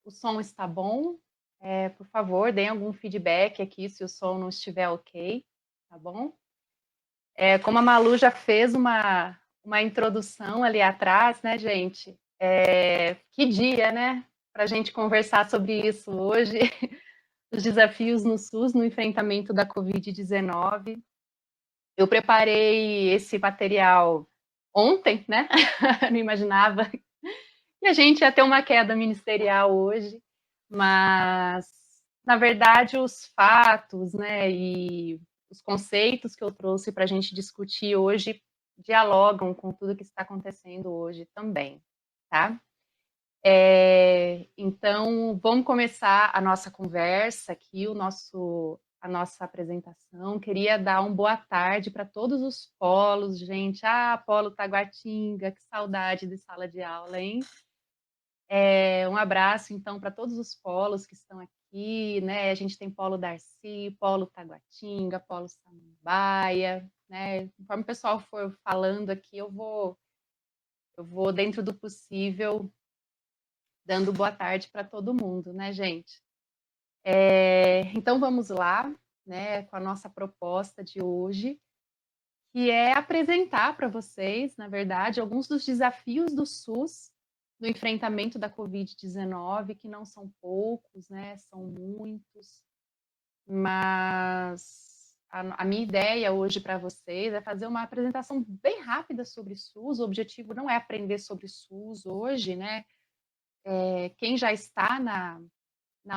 o som está bom. Por favor, deem algum feedback aqui se o som não estiver ok, tá bom? Como a Malu já fez uma introdução ali atrás, né, gente? Que dia, né? Para a gente conversar sobre isso hoje, os desafios no SUS no enfrentamento da Covid-19. Eu preparei esse material ontem, né? Não imaginava que a gente ia ter uma queda ministerial hoje, mas, na verdade, os fatos, né, e os conceitos que eu trouxe para a gente discutir hoje dialogam com tudo que está acontecendo hoje também, tá? Então, vamos começar a nossa conversa aqui, a nossa apresentação. Queria dar uma boa tarde para todos os polos, gente. Polo Taguatinga, que saudade de sala de aula, hein? Um abraço, então, para todos os polos que estão aqui, né? A gente tem Polo Darcy, Polo Taguatinga, Polo Samambaia, né? Conforme o pessoal for falando aqui, eu vou, dentro do possível, dando boa tarde para todo mundo, né, gente? Então, vamos lá, né, com a nossa proposta de hoje, que é apresentar para vocês, na verdade, alguns dos desafios do SUS no enfrentamento da Covid-19, que não são poucos, né, são muitos, mas a minha ideia hoje para vocês é fazer uma apresentação bem rápida sobre SUS. O objetivo não é aprender sobre SUS hoje, né? Quem já está na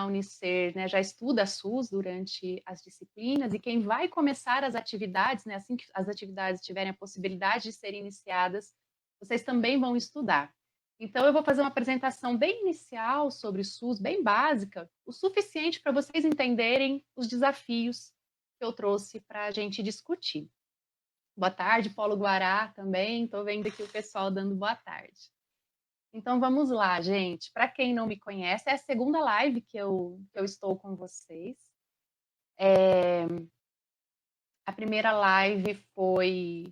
Unicer, né, já estuda SUS durante as disciplinas, e quem vai começar as atividades, né, assim que as atividades tiverem a possibilidade de serem iniciadas, vocês também vão estudar. Então, eu vou fazer uma apresentação bem inicial sobre o SUS, bem básica, o suficiente para vocês entenderem os desafios que eu trouxe para a gente discutir. Boa tarde, Paulo Guará também, estou vendo aqui o pessoal dando boa tarde. Então vamos lá, gente. Para quem não me conhece, é a segunda live que eu estou com vocês. A primeira live foi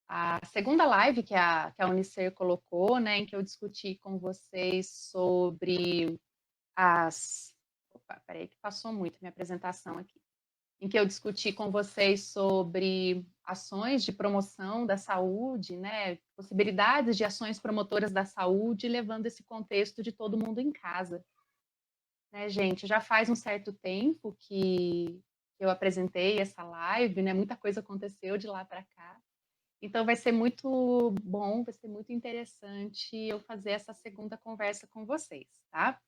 a segunda live que a Unicer colocou, né, em que eu discuti com vocês sobre as... Opa, peraí que passou muito minha apresentação aqui. Em que eu discuti com vocês sobre ações de promoção da saúde, né, possibilidades de ações promotoras da saúde, levando esse contexto de todo mundo em casa. Né, gente, já faz um certo tempo que eu apresentei essa live, né, muita coisa aconteceu de lá para cá. Então vai ser muito bom, vai ser muito interessante eu fazer essa segunda conversa com vocês, tá?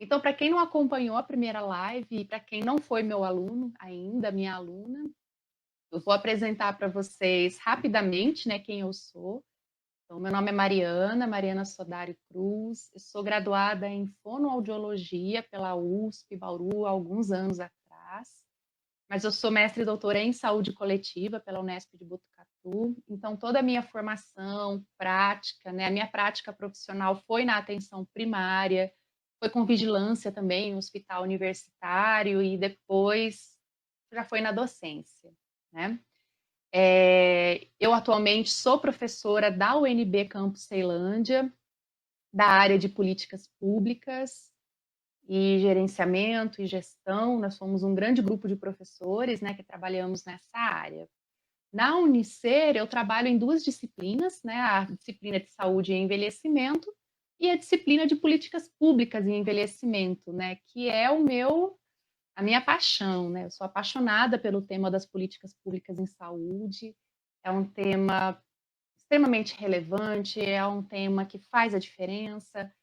Então, para quem não acompanhou a primeira live, e para quem não foi meu aluno ainda, minha aluna, eu vou apresentar para vocês rapidamente, né, quem eu sou. Então, meu nome é Mariana Sodário Cruz, eu sou graduada em fonoaudiologia pela USP, Bauru, há alguns anos atrás, mas eu sou mestre e doutora em saúde coletiva pela Unesp de Botucatu, então toda a minha formação, prática, né, a minha prática profissional foi na atenção primária, foi com vigilância também em um hospital universitário e depois já foi na docência, né? Eu atualmente sou professora da UNB Campus Ceilândia, da área de políticas públicas e gerenciamento e gestão. Nós somos um grande grupo de professores, né, que trabalhamos nessa área. Na Unicer, eu trabalho em duas disciplinas, né, a disciplina de saúde e envelhecimento e a disciplina de políticas públicas e envelhecimento, né, que é a minha paixão, né? Eu sou apaixonada pelo tema das políticas públicas em saúde. É um tema extremamente relevante, é um tema que faz a diferença.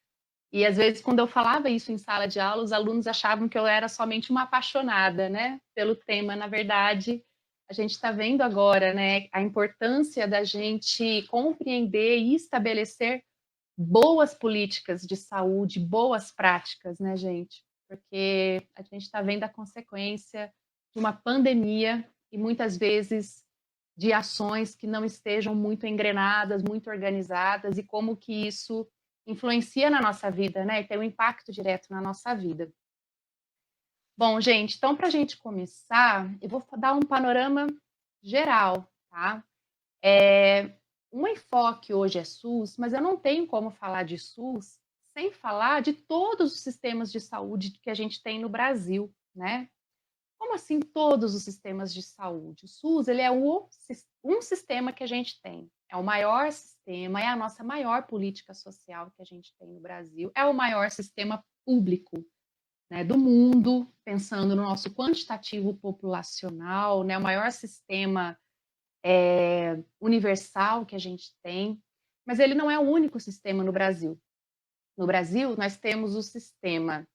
E às vezes, quando eu falava isso em sala de aula, os alunos achavam que eu era somente uma apaixonada, né, pelo tema. Na verdade, a gente está vendo agora, né, a importância da gente compreender e estabelecer boas políticas de saúde, boas práticas, né, gente? Porque a gente está vendo a consequência de uma pandemia e muitas vezes de ações que não estejam muito engrenadas, muito organizadas, e como que isso influencia na nossa vida, né? E tem um impacto direto na nossa vida. Bom, gente, então para a gente começar, eu vou dar um panorama geral, tá? um enfoque hoje é SUS, mas eu não tenho como falar de SUS sem falar de todos os sistemas de saúde que a gente tem no Brasil, né? Como assim todos os sistemas de saúde? O SUS, ele é um sistema que a gente tem. É o maior sistema, é a nossa maior política social que a gente tem no Brasil, é o maior sistema público, né, do mundo, pensando no nosso quantitativo populacional, né, o maior sistema universal que a gente tem, mas ele não é o único sistema no Brasil. No Brasil, nós temos o sistema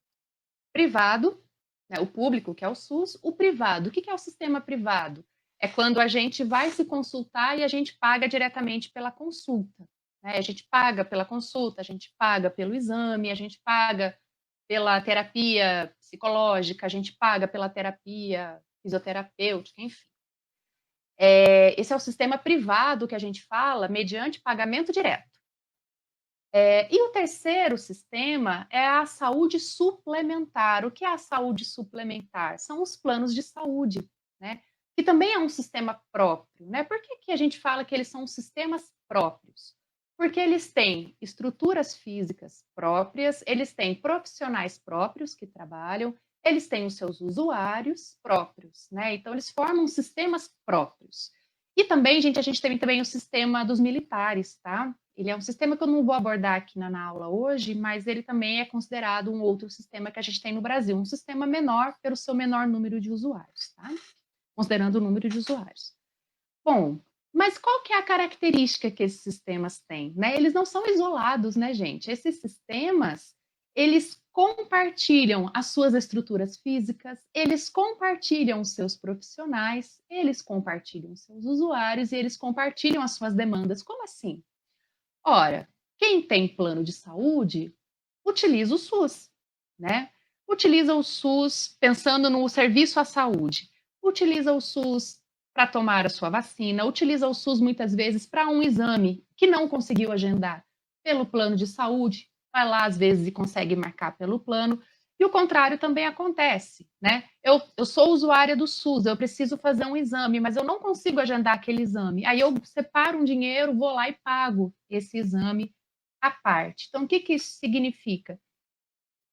privado, né, o público, que é o SUS, o privado. O que é o sistema privado? É quando a gente vai se consultar e a gente paga diretamente pela consulta, né? A gente paga pela consulta, a gente paga pelo exame, a gente paga pela terapia psicológica, a gente paga pela terapia fisioterapêutica, enfim. Esse é o sistema privado que a gente fala mediante pagamento direto. E o terceiro sistema é a saúde suplementar. O que é a saúde suplementar? São os planos de saúde, né? Que também é um sistema próprio, né? Por que a gente fala que eles são sistemas próprios? Porque eles têm estruturas físicas próprias, eles têm profissionais próprios que trabalham, eles têm os seus usuários próprios, né? Então, eles formam sistemas próprios. E também, gente, a gente tem também o sistema dos militares, tá? Ele é um sistema que eu não vou abordar aqui na aula hoje, mas ele também é considerado um outro sistema que a gente tem no Brasil, um sistema menor pelo seu menor número de usuários, tá? Considerando o número de usuários. Bom, mas qual que é a característica que esses sistemas têm, né? Eles não são isolados, né, gente? Esses sistemas, eles compartilham as suas estruturas físicas, eles compartilham os seus profissionais, eles compartilham os seus usuários e eles compartilham as suas demandas. Como assim? Ora, quem tem plano de saúde utiliza o SUS, né? Utiliza o SUS pensando no serviço à saúde, utiliza o SUS para tomar a sua vacina, utiliza o SUS muitas vezes para um exame que não conseguiu agendar pelo plano de saúde, vai lá às vezes e consegue marcar pelo plano. E o contrário também acontece, né? Eu sou usuária do SUS, eu preciso fazer um exame, mas eu não consigo agendar aquele exame. Aí eu separo um dinheiro, vou lá e pago esse exame à parte. Então, o que isso significa?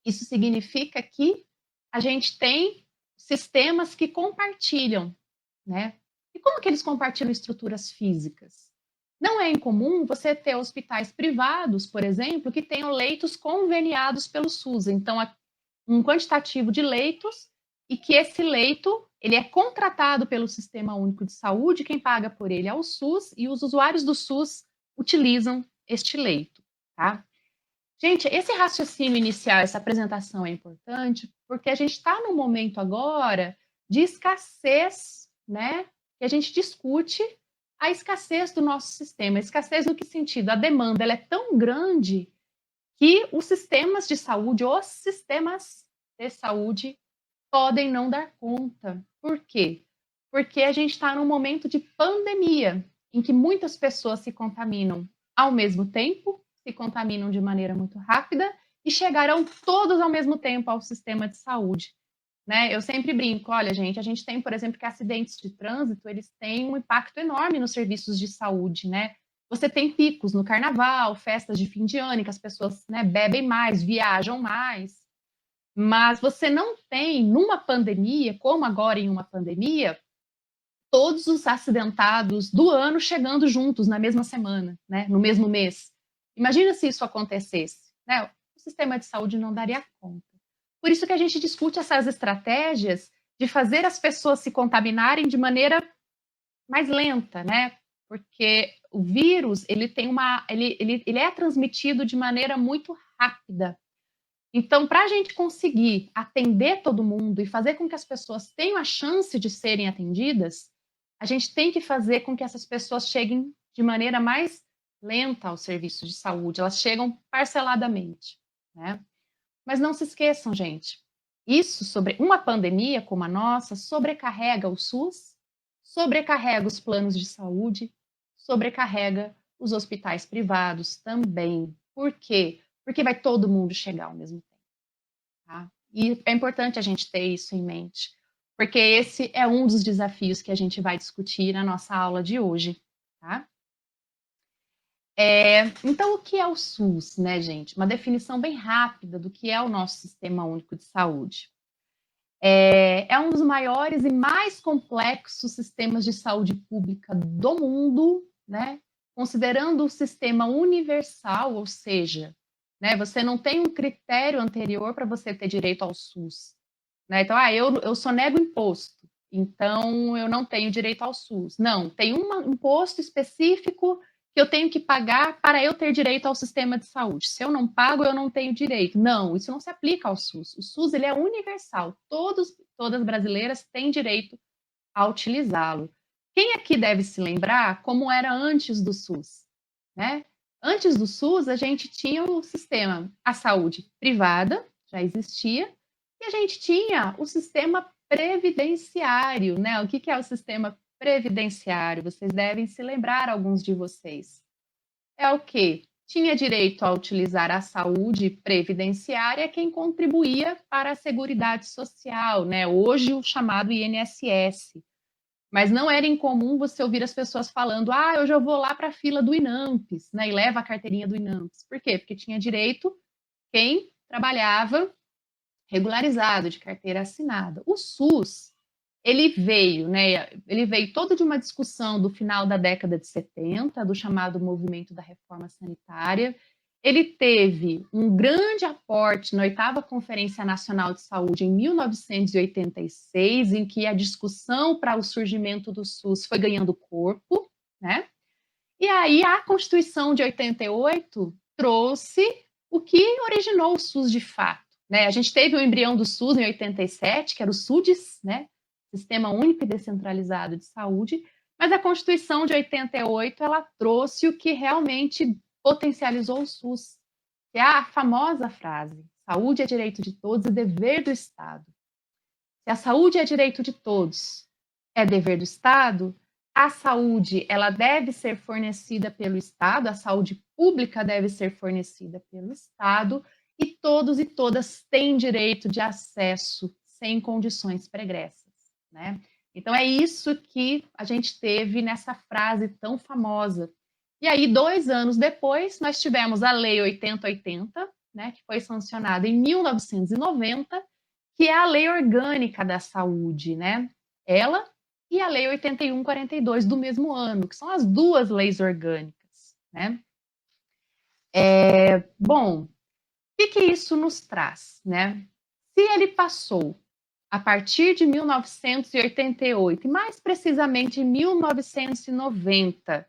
Isso significa que a gente tem sistemas que compartilham, né? E como que eles compartilham estruturas físicas? Não é incomum você ter hospitais privados, por exemplo, que tenham leitos conveniados pelo SUS. Então, um quantitativo de leitos e que esse leito ele é contratado pelo Sistema Único de Saúde, quem paga por ele é o SUS e os usuários do SUS utilizam este leito, tá? Gente, esse raciocínio inicial, essa apresentação é importante porque a gente está num momento agora de escassez, né? E a gente discute a escassez do nosso sistema. Escassez no que sentido? A demanda ela é tão grande que os sistemas de saúde podem não dar conta. Por quê? Porque a gente está num momento de pandemia, em que muitas pessoas se contaminam ao mesmo tempo, se contaminam de maneira muito rápida e chegarão todos ao mesmo tempo ao sistema de saúde. Né? Eu sempre brinco, olha, gente, a gente tem, por exemplo, que acidentes de trânsito, eles têm um impacto enorme nos serviços de saúde, né? Você tem picos no carnaval, festas de fim de ano, em que as pessoas, né, bebem mais, viajam mais, mas você não tem, numa pandemia, como agora em uma pandemia, todos os acidentados do ano chegando juntos na mesma semana, né, no mesmo mês. Imagina se isso acontecesse, né? O sistema de saúde não daria conta. Por isso que a gente discute essas estratégias de fazer as pessoas se contaminarem de maneira mais lenta, né? Porque o vírus ele é transmitido de maneira muito rápida. Então, para a gente conseguir atender todo mundo e fazer com que as pessoas tenham a chance de serem atendidas, a gente tem que fazer com que essas pessoas cheguem de maneira mais lenta ao serviço de saúde, elas chegam parceladamente, né? Mas não se esqueçam, gente, isso sobre uma pandemia como a nossa sobrecarrega o SUS, sobrecarrega os planos de saúde, sobrecarrega os hospitais privados também. Por quê? Porque vai todo mundo chegar ao mesmo tempo. Tá? E é importante a gente ter isso em mente, porque esse é um dos desafios que a gente vai discutir na nossa aula de hoje. Tá? Então, o que é o SUS, né, gente? Uma definição bem rápida do que é o nosso Sistema Único de Saúde. É um dos maiores e mais complexos sistemas de saúde pública do mundo, né? Considerando o sistema universal, ou seja, né, você não tem um critério anterior para você ter direito ao SUS. Né? Então, eu sonego imposto, então eu não tenho direito ao SUS. Não, tem um imposto específico que eu tenho que pagar para eu ter direito ao sistema de saúde. Se eu não pago, eu não tenho direito. Não, isso não se aplica ao SUS. O SUS ele é universal. Todas as brasileiras têm direito a utilizá-lo. Quem aqui deve se lembrar como era antes do SUS? Né? Antes do SUS, a gente tinha o sistema, a saúde privada, já existia, e a gente tinha o sistema previdenciário, né? O que é o sistema previdenciário? Vocês devem se lembrar, alguns de vocês. É o quê? Tinha direito a utilizar a saúde previdenciária quem contribuía para a Seguridade Social, né? Hoje o chamado INSS. Mas não era incomum você ouvir as pessoas falando: ah, hoje eu vou lá para a fila do INAMPS, né? E leva a carteirinha do INAMPS. Por quê? Porque tinha direito quem trabalhava regularizado, de carteira assinada. O SUS, ele veio, né? Ele veio todo de uma discussão do final da década de 70, do chamado movimento da reforma sanitária. Ele teve um grande aporte na 8ª Conferência Nacional de Saúde em 1986, em que a discussão para o surgimento do SUS foi ganhando corpo, né? E aí a Constituição de 88 trouxe o que originou o SUS de fato. Né? A gente teve o embrião do SUS em 87, que era o SUDES, né? Sistema Único e Descentralizado de Saúde, mas a Constituição de 88 ela trouxe o que realmente potencializou o SUS, que é a famosa frase: saúde é direito de todos e dever do Estado. Se a saúde é direito de todos, é dever do Estado, a saúde ela deve ser fornecida pelo Estado, a saúde pública deve ser fornecida pelo Estado, e todos e todas têm direito de acesso sem condições pregressas, né? Então é isso que a gente teve nessa frase tão famosa. E aí, 2 anos depois, nós tivemos a Lei 8080, né, que foi sancionada em 1990, que é a Lei Orgânica da Saúde, né? Ela e a Lei 8142 do mesmo ano, que são as duas leis orgânicas, né? Bom, o que isso nos traz, né? Se ele passou a partir de 1988, e mais precisamente em 1990,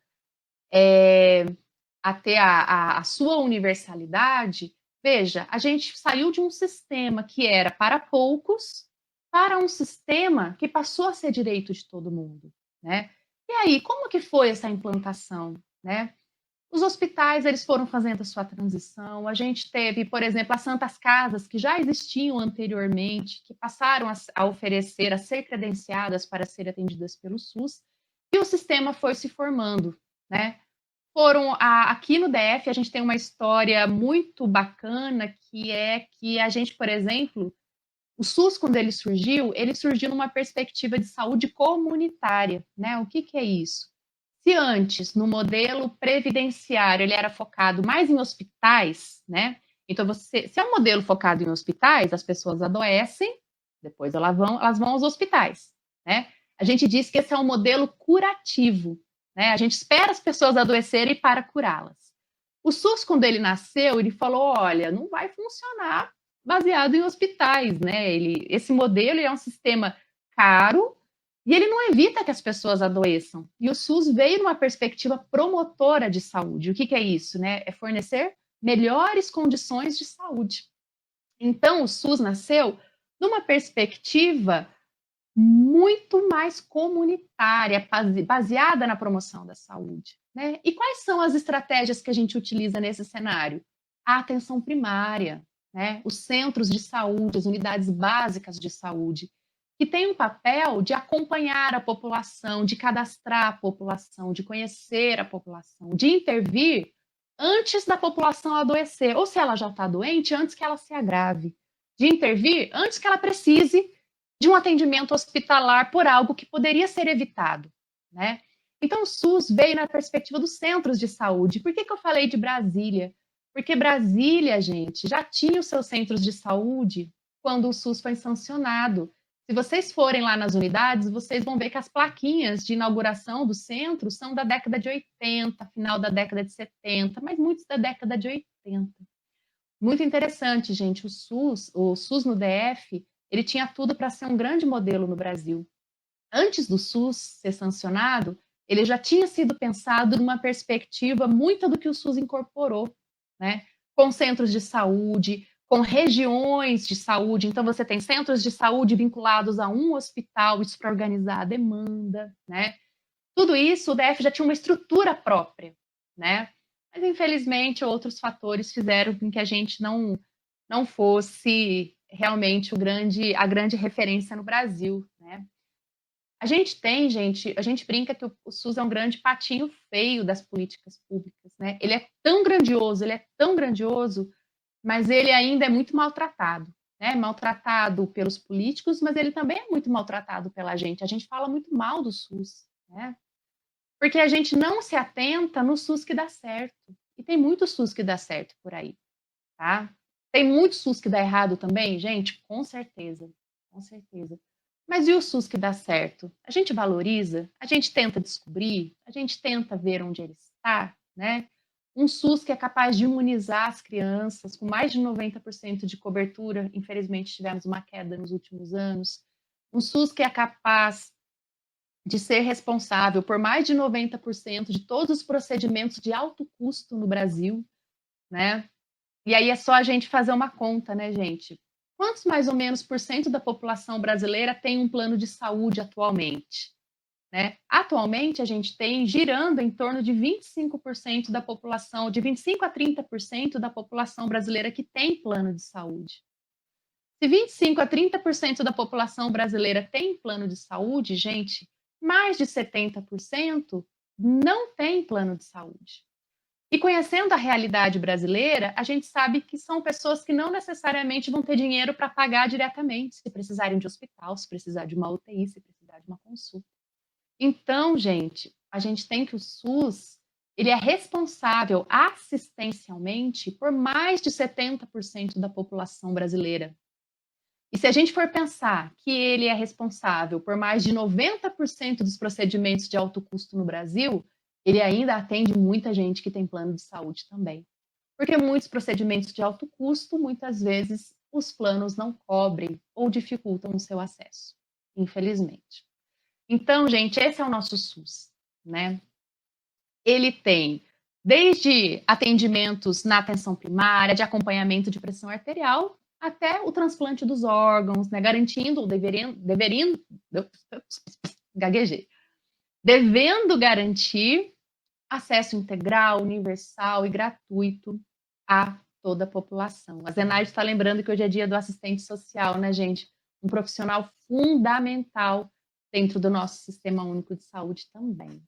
a ter a sua universalidade, veja, a gente saiu de um sistema que era para poucos para um sistema que passou a ser direito de todo mundo, né? E aí, como que foi essa implantação, né? Os hospitais, eles foram fazendo a sua transição. A gente teve, por exemplo, as santas casas que já existiam anteriormente, que passaram a oferecer, a ser credenciadas para serem atendidas pelo SUS, e o sistema foi se formando, né? Aqui no DF, a gente tem uma história muito bacana, que é que a gente, por exemplo, o SUS, quando ele surgiu numa perspectiva de saúde comunitária, né? O que é isso? Se antes, no modelo previdenciário, ele era focado mais em hospitais, né? Então, se é um modelo focado em hospitais, as pessoas adoecem, depois elas vão aos hospitais, né? A gente diz que esse é um modelo curativo, né? A gente espera as pessoas adoecerem para curá-las. O SUS, quando ele nasceu, ele falou: olha, não vai funcionar baseado em hospitais, né? Esse modelo é um sistema caro e ele não evita que as pessoas adoeçam. E o SUS veio numa perspectiva promotora de saúde. O que é isso, né? É fornecer melhores condições de saúde. Então, o SUS nasceu numa perspectiva muito mais comunitária, baseada na promoção da saúde, né? E quais são as estratégias que a gente utiliza nesse cenário? A atenção primária, né? Os centros de saúde, as unidades básicas de saúde, que têm um papel de acompanhar a população, de cadastrar a população, de conhecer a população, de intervir antes da população adoecer, ou se ela já está doente, antes que ela se agrave, de intervir antes que ela precise de um atendimento hospitalar por algo que poderia ser evitado, né? Então, o SUS veio na perspectiva dos centros de saúde. Por que eu falei de Brasília? Porque Brasília, gente, já tinha os seus centros de saúde quando o SUS foi sancionado. Se vocês forem lá nas unidades, vocês vão ver que as plaquinhas de inauguração do centro são da década de 80, final da década de 70, mas muitos da década de 80. Muito interessante, gente. O SUS no DF, ele tinha tudo para ser um grande modelo no Brasil. Antes do SUS ser sancionado, ele já tinha sido pensado numa perspectiva muito do que o SUS incorporou, né? Com centros de saúde, com regiões de saúde. Então, você tem centros de saúde vinculados a um hospital, isso para organizar a demanda, né? Tudo isso, o DF já tinha uma estrutura própria, né? Mas, infelizmente, outros fatores fizeram com que a gente não fosse realmente a grande referência no Brasil, né? A gente brinca que o SUS é um grande patinho feio das políticas públicas, né? Ele é tão grandioso, mas ele ainda é muito maltratado, né? Maltratado pelos políticos, mas ele também é muito maltratado pela gente. A gente fala muito mal do SUS, né? Porque a gente não se atenta no SUS que dá certo. E tem muito SUS que dá certo por aí, tá? Tem muito SUS que dá errado também, gente? Com certeza, com certeza. Mas e o SUS que dá certo? A gente valoriza? A gente tenta descobrir? A gente tenta ver onde ele está, né? Um SUS que é capaz de imunizar as crianças com mais de 90% de cobertura, infelizmente tivemos uma queda nos últimos anos. Um SUS que é capaz de ser responsável por mais de 90% de todos os procedimentos de alto custo no Brasil, né? E aí é só a gente fazer uma conta, né, gente? Quantos mais ou menos por cento da população brasileira tem um plano de saúde atualmente? Né? Atualmente, a gente tem girando em torno de 25% da população, de 25 a 30% da população brasileira que tem plano de saúde. Se 25 a 30% da população brasileira tem plano de saúde, gente, mais de 70% não tem plano de saúde. E conhecendo a realidade brasileira, a gente sabe que são pessoas que não necessariamente vão ter dinheiro para pagar diretamente, se precisarem de hospital, se precisar de uma UTI, se precisar de uma consulta. Então, gente, a gente tem que o SUS, ele é responsável assistencialmente por mais de 70% da população brasileira. E se a gente for pensar que ele é responsável por mais de 90% dos procedimentos de alto custo no Brasil, ele ainda atende muita gente que tem plano de saúde também. Porque muitos procedimentos de alto custo, muitas vezes, os planos não cobrem ou dificultam o seu acesso, infelizmente. Então, gente, esse é o nosso SUS, né? Ele tem desde atendimentos na atenção primária, de acompanhamento de pressão arterial, até o transplante dos órgãos, né? Garantindo, gaguejei, devendo garantir acesso integral, universal e gratuito a toda a população. A Zenaide está lembrando que hoje é dia do assistente social, né, gente? Um profissional fundamental dentro do nosso Sistema Único de Saúde também.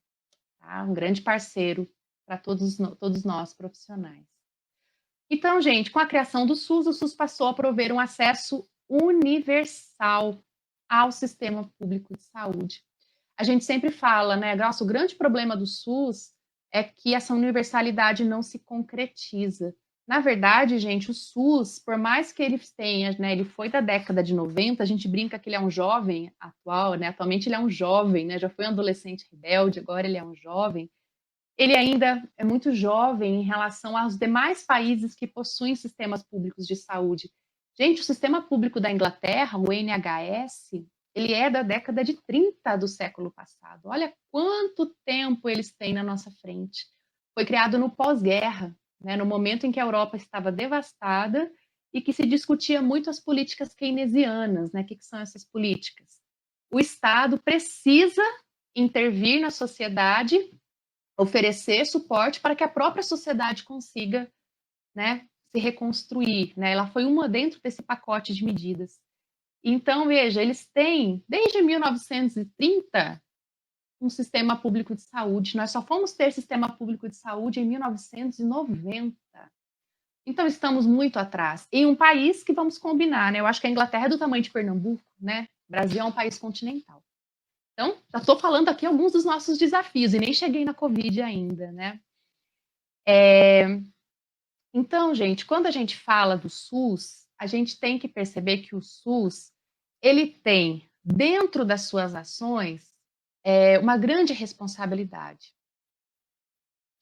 Tá? Um grande parceiro para todos nós profissionais. Então, gente, com a criação do SUS, o SUS passou a prover um acesso universal ao sistema público de saúde. A gente sempre fala, né, Glaucio, o grande problema do SUS é que essa universalidade não se concretiza. Na verdade, gente, o SUS, por mais que ele tenha, né, ele foi da década de 90, a gente brinca que ele é um jovem atual, né, atualmente ele é um jovem, né, já foi um adolescente rebelde, agora ele é um jovem, ele ainda é muito jovem em relação aos demais países que possuem sistemas públicos de saúde. Gente, o sistema público da Inglaterra, o NHS, ele é da década de 30 do século passado. Olha quanto tempo eles têm na nossa frente. Foi criado no pós-guerra, né, no momento em que a Europa estava devastada e que se discutia muito as políticas keynesianas. Né? O que são essas políticas? O Estado precisa intervir na sociedade, oferecer suporte para que a própria sociedade consiga, né, se reconstruir. Né? Ela foi uma dentro desse pacote de medidas. Então, veja, eles têm, desde 1930, um sistema público de saúde. Nós só fomos ter sistema público de saúde em 1990. Então, estamos muito atrás. Em um país que, vamos combinar, né? Eu acho que a Inglaterra é do tamanho de Pernambuco, né? O Brasil é um país continental. Então, já estou falando aqui alguns dos nossos desafios, e nem cheguei na Covid ainda, né? Então, gente, quando a gente fala do SUS, a gente tem que perceber que o SUS, ele tem, dentro das suas ações, uma grande responsabilidade,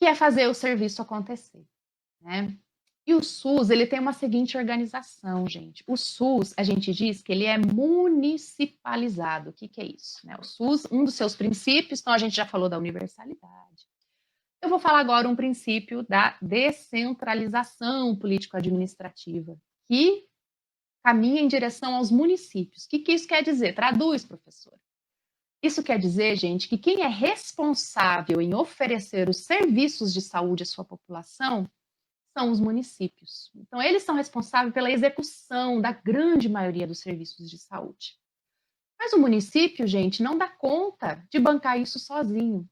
que é fazer o serviço acontecer, né? E o SUS, ele tem uma seguinte organização, gente. O SUS, a gente diz que ele é municipalizado. O que que é isso, né? O SUS, um dos seus princípios, então a gente já falou da universalidade. Eu vou falar agora um princípio da descentralização político-administrativa, que caminha em direção aos municípios. O que que isso quer dizer? Traduz, professor. Isso quer dizer, gente, que quem é responsável em oferecer os serviços de saúde à sua população são os municípios. Então, eles são responsáveis pela execução da grande maioria dos serviços de saúde. Mas o município, gente, não dá conta de bancar isso sozinho.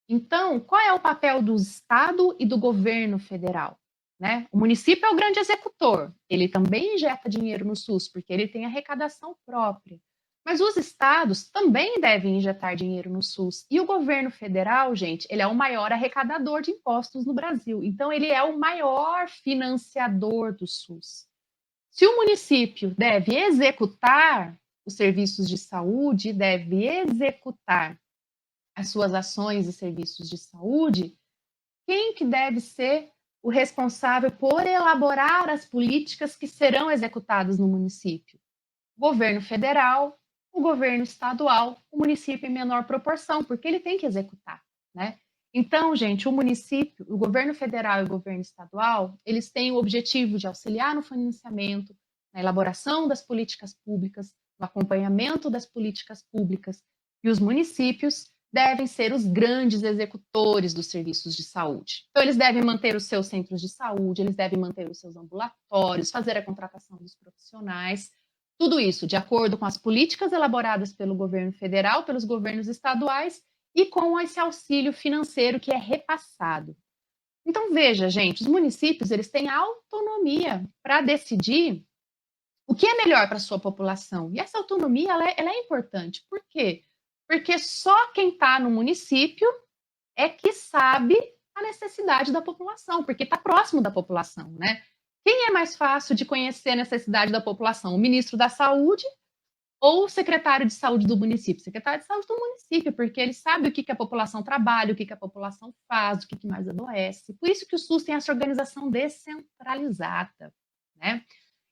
Então, qual é o papel do Estado e do governo federal? Né? O município é o grande executor, ele também injeta dinheiro no SUS, porque ele tem arrecadação própria. Mas os estados também devem injetar dinheiro no SUS. E o governo federal, gente, ele é o maior arrecadador de impostos no Brasil. Então, ele é o maior financiador do SUS. Se o município deve executar os serviços de saúde, deve executar as suas ações e serviços de saúde, quem que deve ser o responsável por elaborar as políticas que serão executadas no município? O governo federal, o governo estadual, o município em menor proporção, porque ele tem que executar, né? Então, gente, o município, o governo federal e o governo estadual, eles têm o objetivo de auxiliar no financiamento, na elaboração das políticas públicas, no acompanhamento das políticas públicas, e os municípios devem ser os grandes executores dos serviços de saúde. Então, eles devem manter os seus centros de saúde, eles devem manter os seus ambulatórios, fazer a contratação dos profissionais, tudo isso de acordo com as políticas elaboradas pelo governo federal, pelos governos estaduais e com esse auxílio financeiro que é repassado. Então, veja, gente, os municípios eles têm autonomia para decidir o que é melhor para a sua população. E essa autonomia ela é importante. Por quê? Porque só quem está no município é que sabe a necessidade da população, porque está próximo da população, né? Quem é mais fácil de conhecer a necessidade da população? O ministro da Saúde ou o secretário de saúde do município? O secretário de saúde do município, porque ele sabe o que a população trabalha, o que a população faz, o que mais adoece. Por isso que o SUS tem essa organização descentralizada, né?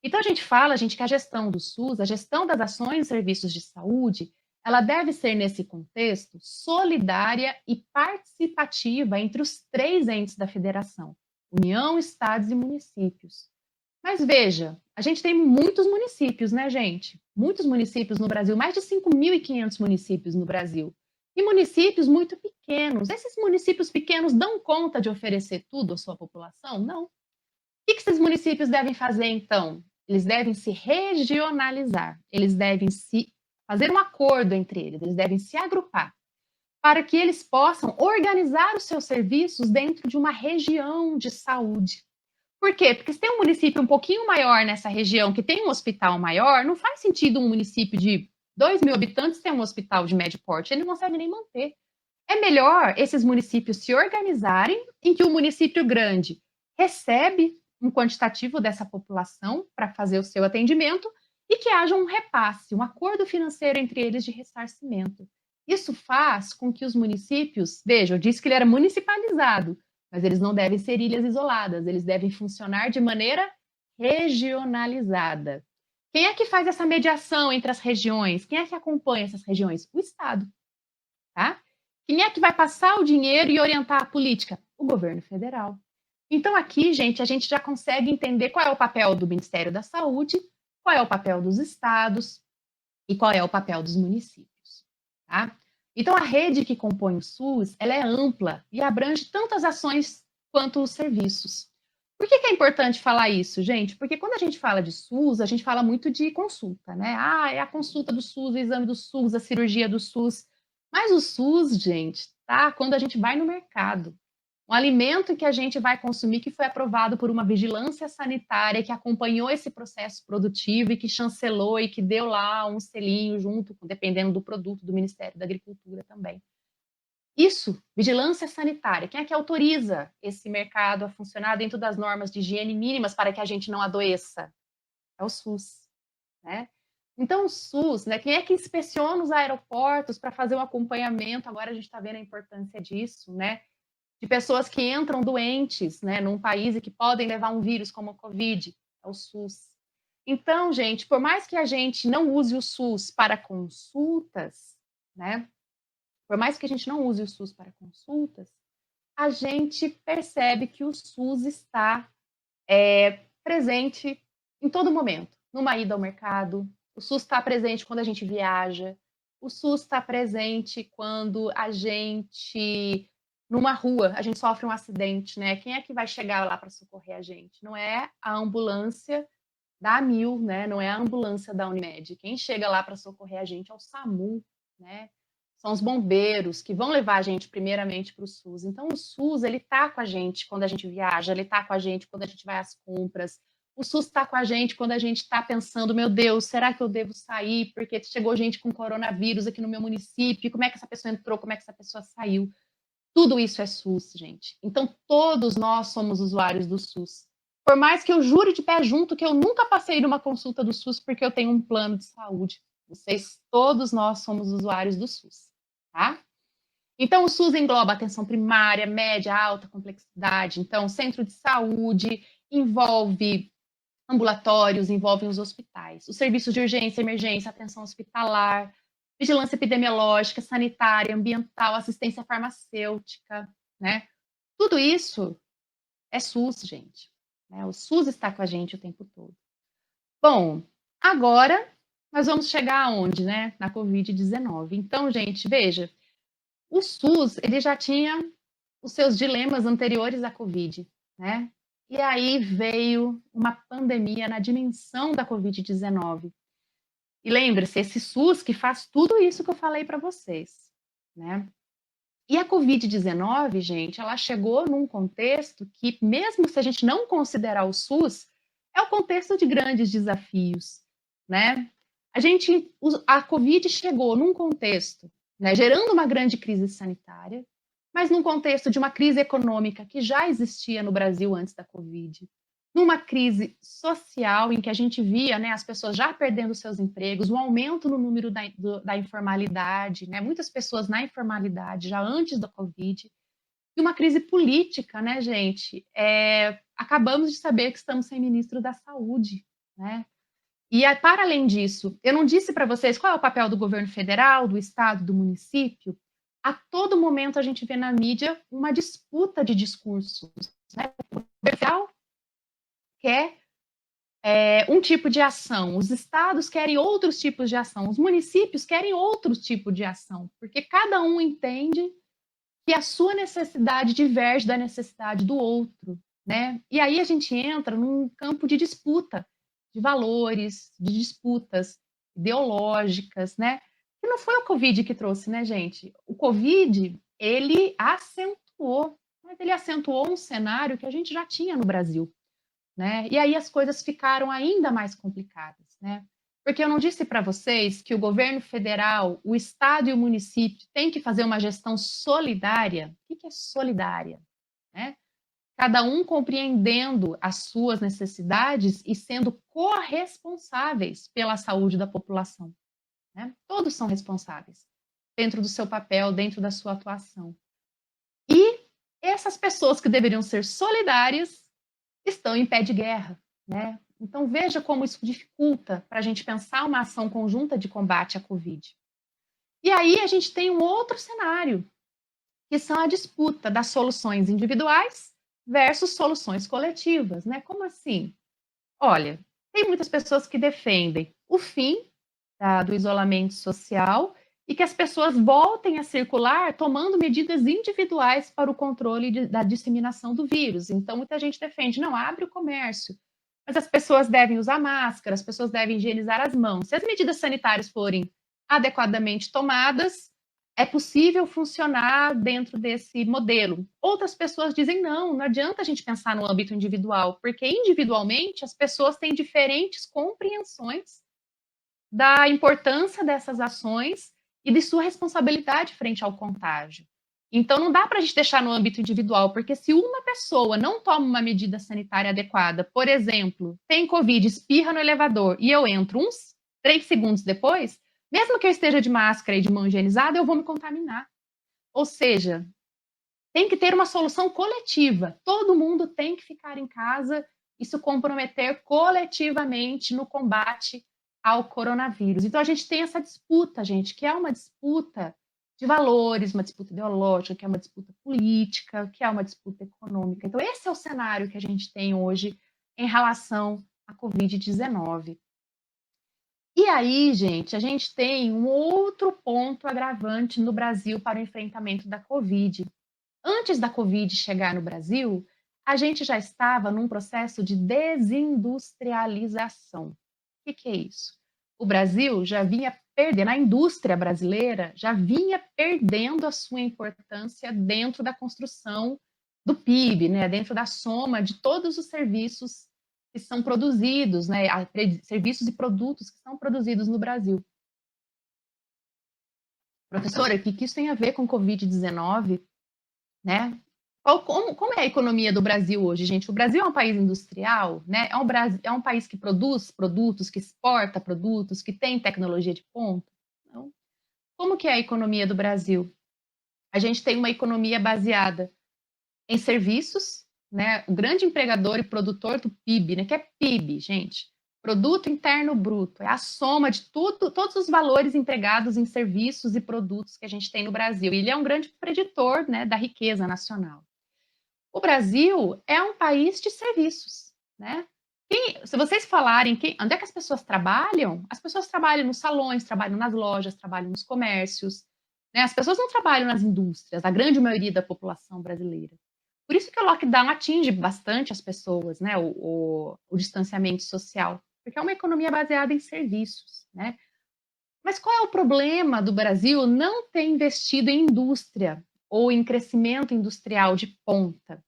Então a gente fala, gente, que a gestão do SUS, a gestão das ações e serviços de saúde, ela deve ser, nesse contexto, solidária e participativa entre os três entes da federação: União, estados e municípios. Mas veja, a gente tem muitos municípios, né, gente? Muitos municípios no Brasil, mais de 5.500 municípios no Brasil. E municípios muito pequenos. Esses municípios pequenos dão conta de oferecer tudo à sua população? Não. O que esses municípios devem fazer, então? Eles devem se regionalizar, eles devem se fazer um acordo entre eles devem se agrupar para que eles possam organizar os seus serviços dentro de uma região de saúde. Por quê? Porque se tem um município um pouquinho maior nessa região que tem um hospital maior, não faz sentido um município de 2.000 habitantes ter um hospital de médio porte, ele não consegue nem manter. É melhor esses municípios se organizarem em que o município grande recebe um quantitativo dessa população para fazer o seu atendimento e que haja um repasse, um acordo financeiro entre eles de ressarcimento. Isso faz com que os municípios, veja, eu disse que ele era municipalizado, mas eles não devem ser ilhas isoladas, eles devem funcionar de maneira regionalizada. Quem é que faz essa mediação entre as regiões? Quem é que acompanha essas regiões? O Estado, tá? Quem é que vai passar o dinheiro e orientar a política? O governo federal. Então, aqui, gente, a gente já consegue entender qual é o papel do Ministério da Saúde, qual é o papel dos estados e qual é o papel dos municípios, tá? Então, a rede que compõe o SUS, ela é ampla e abrange tantas ações quanto os serviços. Por que é importante falar isso, gente? Porque quando a gente fala de SUS, a gente fala muito de consulta, né? Ah, é a consulta do SUS, o exame do SUS, a cirurgia do SUS. Mas o SUS, gente, tá? Quando a gente vai no mercado, Um alimento que a gente vai consumir que foi aprovado por uma vigilância sanitária que acompanhou esse processo produtivo e que chancelou e que deu lá um selinho junto, dependendo do produto, do Ministério da Agricultura também. Isso, vigilância sanitária. Quem é que autoriza esse mercado a funcionar dentro das normas de higiene mínimas para que a gente não adoeça? É o SUS, né? Então, o SUS, né? Quem é que inspeciona os aeroportos para fazer um acompanhamento? Agora a gente está vendo a importância disso, né? De pessoas que entram doentes, né, num país e que podem levar um vírus como a Covid, é o SUS. Então, gente, por mais que a gente não use o SUS para consultas, né? Por mais que a gente não use o SUS para consultas, a gente percebe que o SUS está presente em todo momento. Numa ida ao mercado, o SUS está presente quando a gente viaja, o SUS está presente quando a gente, numa rua, a gente sofre um acidente, né? Quem é que vai chegar lá para socorrer a gente? Não é a ambulância da Amil, né? Não é a ambulância da Unimed. Quem chega lá para socorrer a gente é o SAMU, né? São os bombeiros que vão levar a gente primeiramente para o SUS. Então, o SUS, ele está com a gente quando a gente viaja, ele está com a gente quando a gente vai às compras. O SUS está com a gente quando a gente está pensando, meu Deus, será que eu devo sair? Porque chegou gente com coronavírus aqui no meu município, como é que essa pessoa entrou, como é que essa pessoa saiu? Tudo isso é SUS, gente. Então, todos nós somos usuários do SUS. Por mais que eu jure de pé junto que eu nunca passei numa consulta do SUS porque eu tenho um plano de saúde. Vocês, todos nós somos usuários do SUS, tá? Então, o SUS engloba atenção primária, média, alta complexidade. Então, centro de saúde, envolve ambulatórios, envolve os hospitais. Os serviços de urgência, emergência, atenção hospitalar, vigilância epidemiológica, sanitária, ambiental, assistência farmacêutica, né? Tudo isso é SUS, gente. Né? O SUS está com a gente o tempo todo. Bom, agora nós vamos chegar aonde, né? Na Covid-19. Então, gente, veja, o SUS, ele já tinha os seus dilemas anteriores à Covid, né? E aí veio uma pandemia na dimensão da Covid-19. E lembre-se, esse SUS que faz tudo isso que eu falei para vocês, né? E a Covid-19, gente, ela chegou num contexto que, mesmo se a gente não considerar o SUS, é o contexto de grandes desafios, né? A Covid chegou num contexto, né, gerando uma grande crise sanitária, mas num contexto de uma crise econômica que já existia no Brasil antes da Covid, numa crise social em que a gente via, né, as pessoas já perdendo seus empregos, o aumento no número da informalidade, né, muitas pessoas na informalidade já antes da Covid, e uma crise política, né, gente? Acabamos de saber que estamos sem ministro da Saúde, né? E para além disso, eu não disse para vocês qual é o papel do governo federal, do estado, do município. A todo momento a gente vê na mídia uma disputa de discursos, né? O governo federal quer um tipo de ação, os estados querem outros tipos de ação, os municípios querem outro tipo de ação, porque cada um entende que a sua necessidade diverge da necessidade do outro, né? E aí a gente entra num campo de disputa de valores, de disputas ideológicas, né? E não foi o Covid que trouxe, né, gente? O Covid, ele acentuou, mas ele acentuou um cenário que a gente já tinha no Brasil, né? E aí as coisas ficaram ainda mais complicadas, né? Porque eu não disse para vocês que o governo federal, o estado e o município têm que fazer uma gestão solidária. O que é solidária? Né? Cada um compreendendo as suas necessidades e sendo corresponsáveis pela saúde da população. Né? Todos são responsáveis dentro do seu papel, dentro da sua atuação. E essas pessoas que deveriam ser solidárias estão em pé de guerra, né? Então, veja como isso dificulta para a gente pensar uma ação conjunta de combate à Covid. E aí a gente tem um outro cenário, que são a disputa das soluções individuais versus soluções coletivas, né? Como assim? Olha, tem muitas pessoas que defendem o fim do isolamento social e que as pessoas voltem a circular tomando medidas individuais para o controle da disseminação do vírus. Então, muita gente defende, não, abre o comércio, mas as pessoas devem usar máscara, as pessoas devem higienizar as mãos. Se as medidas sanitárias forem adequadamente tomadas, é possível funcionar dentro desse modelo. Outras pessoas dizem não, não adianta a gente pensar no âmbito individual, porque individualmente as pessoas têm diferentes compreensões da importância dessas ações e de sua responsabilidade frente ao contágio. Então, não dá para a gente deixar no âmbito individual, porque se uma pessoa não toma uma medida sanitária adequada, por exemplo, tem Covid, espirra no elevador e eu entro uns 3 segundos depois, mesmo que eu esteja de máscara e de mão higienizada, eu vou me contaminar. Ou seja, tem que ter uma solução coletiva. Todo mundo tem que ficar em casa e se comprometer coletivamente no combate ao coronavírus. Então, a gente tem essa disputa, gente, que é uma disputa de valores, uma disputa ideológica, que é uma disputa política, que é uma disputa econômica. Então, esse é o cenário que a gente tem hoje em relação à Covid-19. E aí, gente, a gente tem um outro ponto agravante no Brasil para o enfrentamento da Covid. Antes da Covid chegar no Brasil, a gente já estava num processo de desindustrialização. O que é isso? O Brasil já vinha perdendo, a indústria brasileira já vinha perdendo a sua importância dentro da construção do PIB, né? Dentro da soma de todos os serviços que são produzidos, né? Serviços e produtos que são produzidos no Brasil. Professora, o que isso tem a ver com Covid-19? Né? Como é a economia do Brasil hoje, gente? O Brasil é um país industrial, né? É um país que produz produtos, que exporta produtos, que tem tecnologia de ponta. Então, como que é a economia do Brasil? A gente tem uma economia baseada em serviços, né? O grande empregador e produtor do PIB, né? Que é PIB, gente. Produto Interno Bruto, é a soma de todos os valores empregados em serviços e produtos que a gente tem no Brasil. E ele é um grande preditor, né, da riqueza nacional. O Brasil é um país de serviços, né? Se vocês falarem onde é que as pessoas trabalham nos salões, trabalham nas lojas, trabalham nos comércios, né? As pessoas não trabalham nas indústrias, a grande maioria da população brasileira. Por isso que o lockdown atinge bastante as pessoas, né? O distanciamento social, porque é uma economia baseada em serviços, né? Mas qual é o problema do Brasil não ter investido em indústria ou em crescimento industrial de ponta?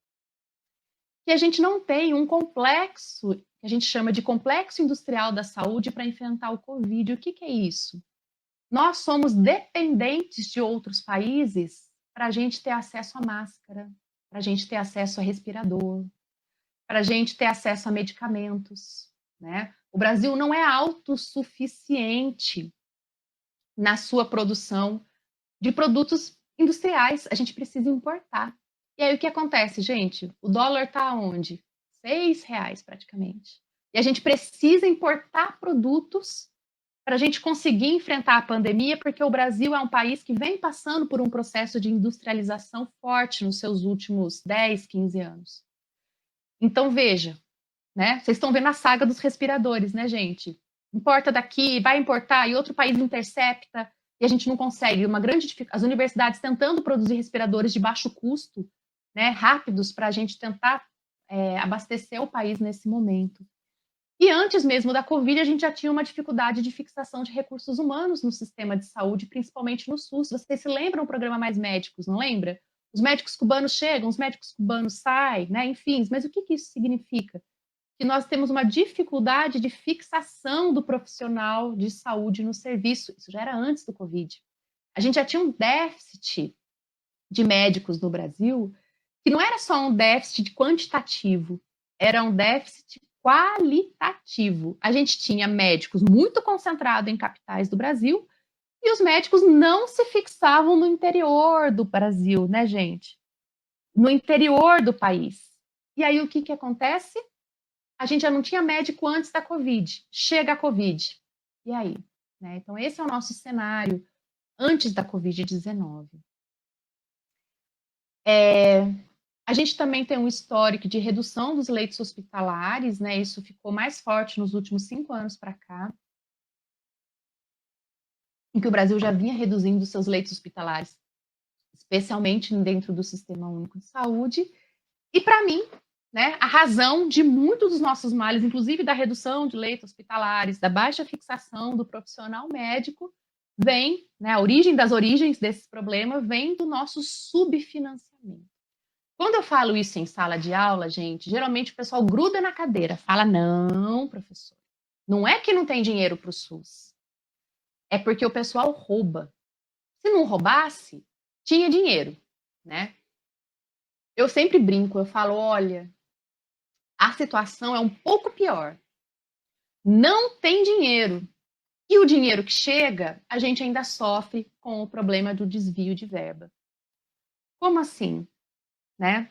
Que a gente não tem um complexo, que a gente chama de complexo industrial da saúde para enfrentar o Covid. O que é isso? Nós somos dependentes de outros países para a gente ter acesso à máscara, para a gente ter acesso a respirador, para a gente ter acesso a medicamentos, né? O Brasil não é autossuficiente na sua produção de produtos industriais, a gente precisa importar. E aí o que acontece, gente? O dólar está onde? R$ 6 praticamente. E a gente precisa importar produtos para a gente conseguir enfrentar a pandemia, porque o Brasil é um país que vem passando por um processo de industrialização forte nos seus últimos 10, 15 anos. Então, veja, né? Vocês estão vendo a saga dos respiradores, né, gente? Importa daqui, vai importar, e outro país intercepta, e a gente não consegue. As universidades tentando produzir respiradores de baixo custo, né, rápidos, para a gente tentar abastecer o país nesse momento. E antes mesmo da Covid, a gente já tinha uma dificuldade de fixação de recursos humanos no sistema de saúde, principalmente no SUS. Vocês se lembram do programa Mais Médicos, não lembra? Os médicos cubanos chegam, os médicos cubanos saem, né? Enfim, mas o que isso significa? Que nós temos uma dificuldade de fixação do profissional de saúde no serviço. Isso já era antes do Covid. A gente já tinha um déficit de médicos no Brasil, que não era só um déficit quantitativo, era um déficit qualitativo. A gente tinha médicos muito concentrados em capitais do Brasil e os médicos não se fixavam no interior do Brasil, né, gente? No interior do país. E aí o que acontece? A gente já não tinha médico antes da Covid. Chega a Covid. E aí? Né? Então, esse é o nosso cenário antes da Covid-19. A gente também tem um histórico de redução dos leitos hospitalares, né? Isso ficou mais forte nos últimos 5 anos para cá, em que o Brasil já vinha reduzindo seus leitos hospitalares, especialmente dentro do Sistema Único de Saúde. E, para mim, né, a razão de muitos dos nossos males, inclusive da redução de leitos hospitalares, da baixa fixação do profissional médico, vem, né, a origem das origens desse problema vem do nosso subfinanciamento. Quando eu falo isso em sala de aula, gente, geralmente o pessoal gruda na cadeira, fala: não, professor, não é que não tem dinheiro para o SUS, é porque o pessoal rouba. Se não roubasse, tinha dinheiro, né? Eu sempre brinco, eu falo: olha, a situação é um pouco pior. Não tem dinheiro. E o dinheiro que chega, a gente ainda sofre com o problema do desvio de verba. Como assim, né?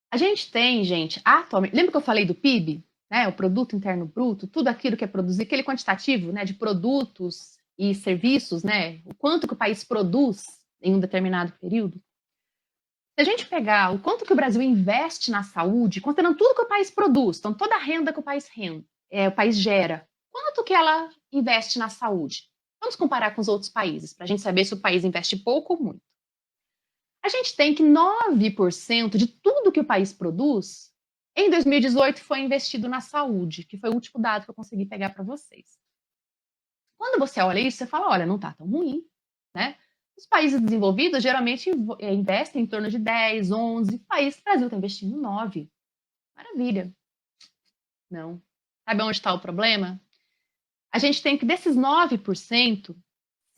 A gente tem, gente, atualmente, lembra que eu falei do PIB, né? O produto interno bruto, tudo aquilo que é produzido, aquele quantitativo, né, de produtos e serviços, né? O quanto que o país produz em um determinado período. Se a gente pegar o quanto que o Brasil investe na saúde, considerando tudo que o país produz, então toda a renda que o país gera, quanto que ela investe na saúde? Vamos comparar com os outros países, para a gente saber se o país investe pouco ou muito. A gente tem que 9% de tudo que o país produz, em 2018, foi investido na saúde, que foi o último dado que eu consegui pegar para vocês. Quando você olha isso, você fala: olha, não está tão ruim, né? Os países desenvolvidos geralmente investem em torno de 10, 11. O Brasil está investindo 9. Maravilha. Não. Sabe onde está o problema? A gente tem que, desses 9%,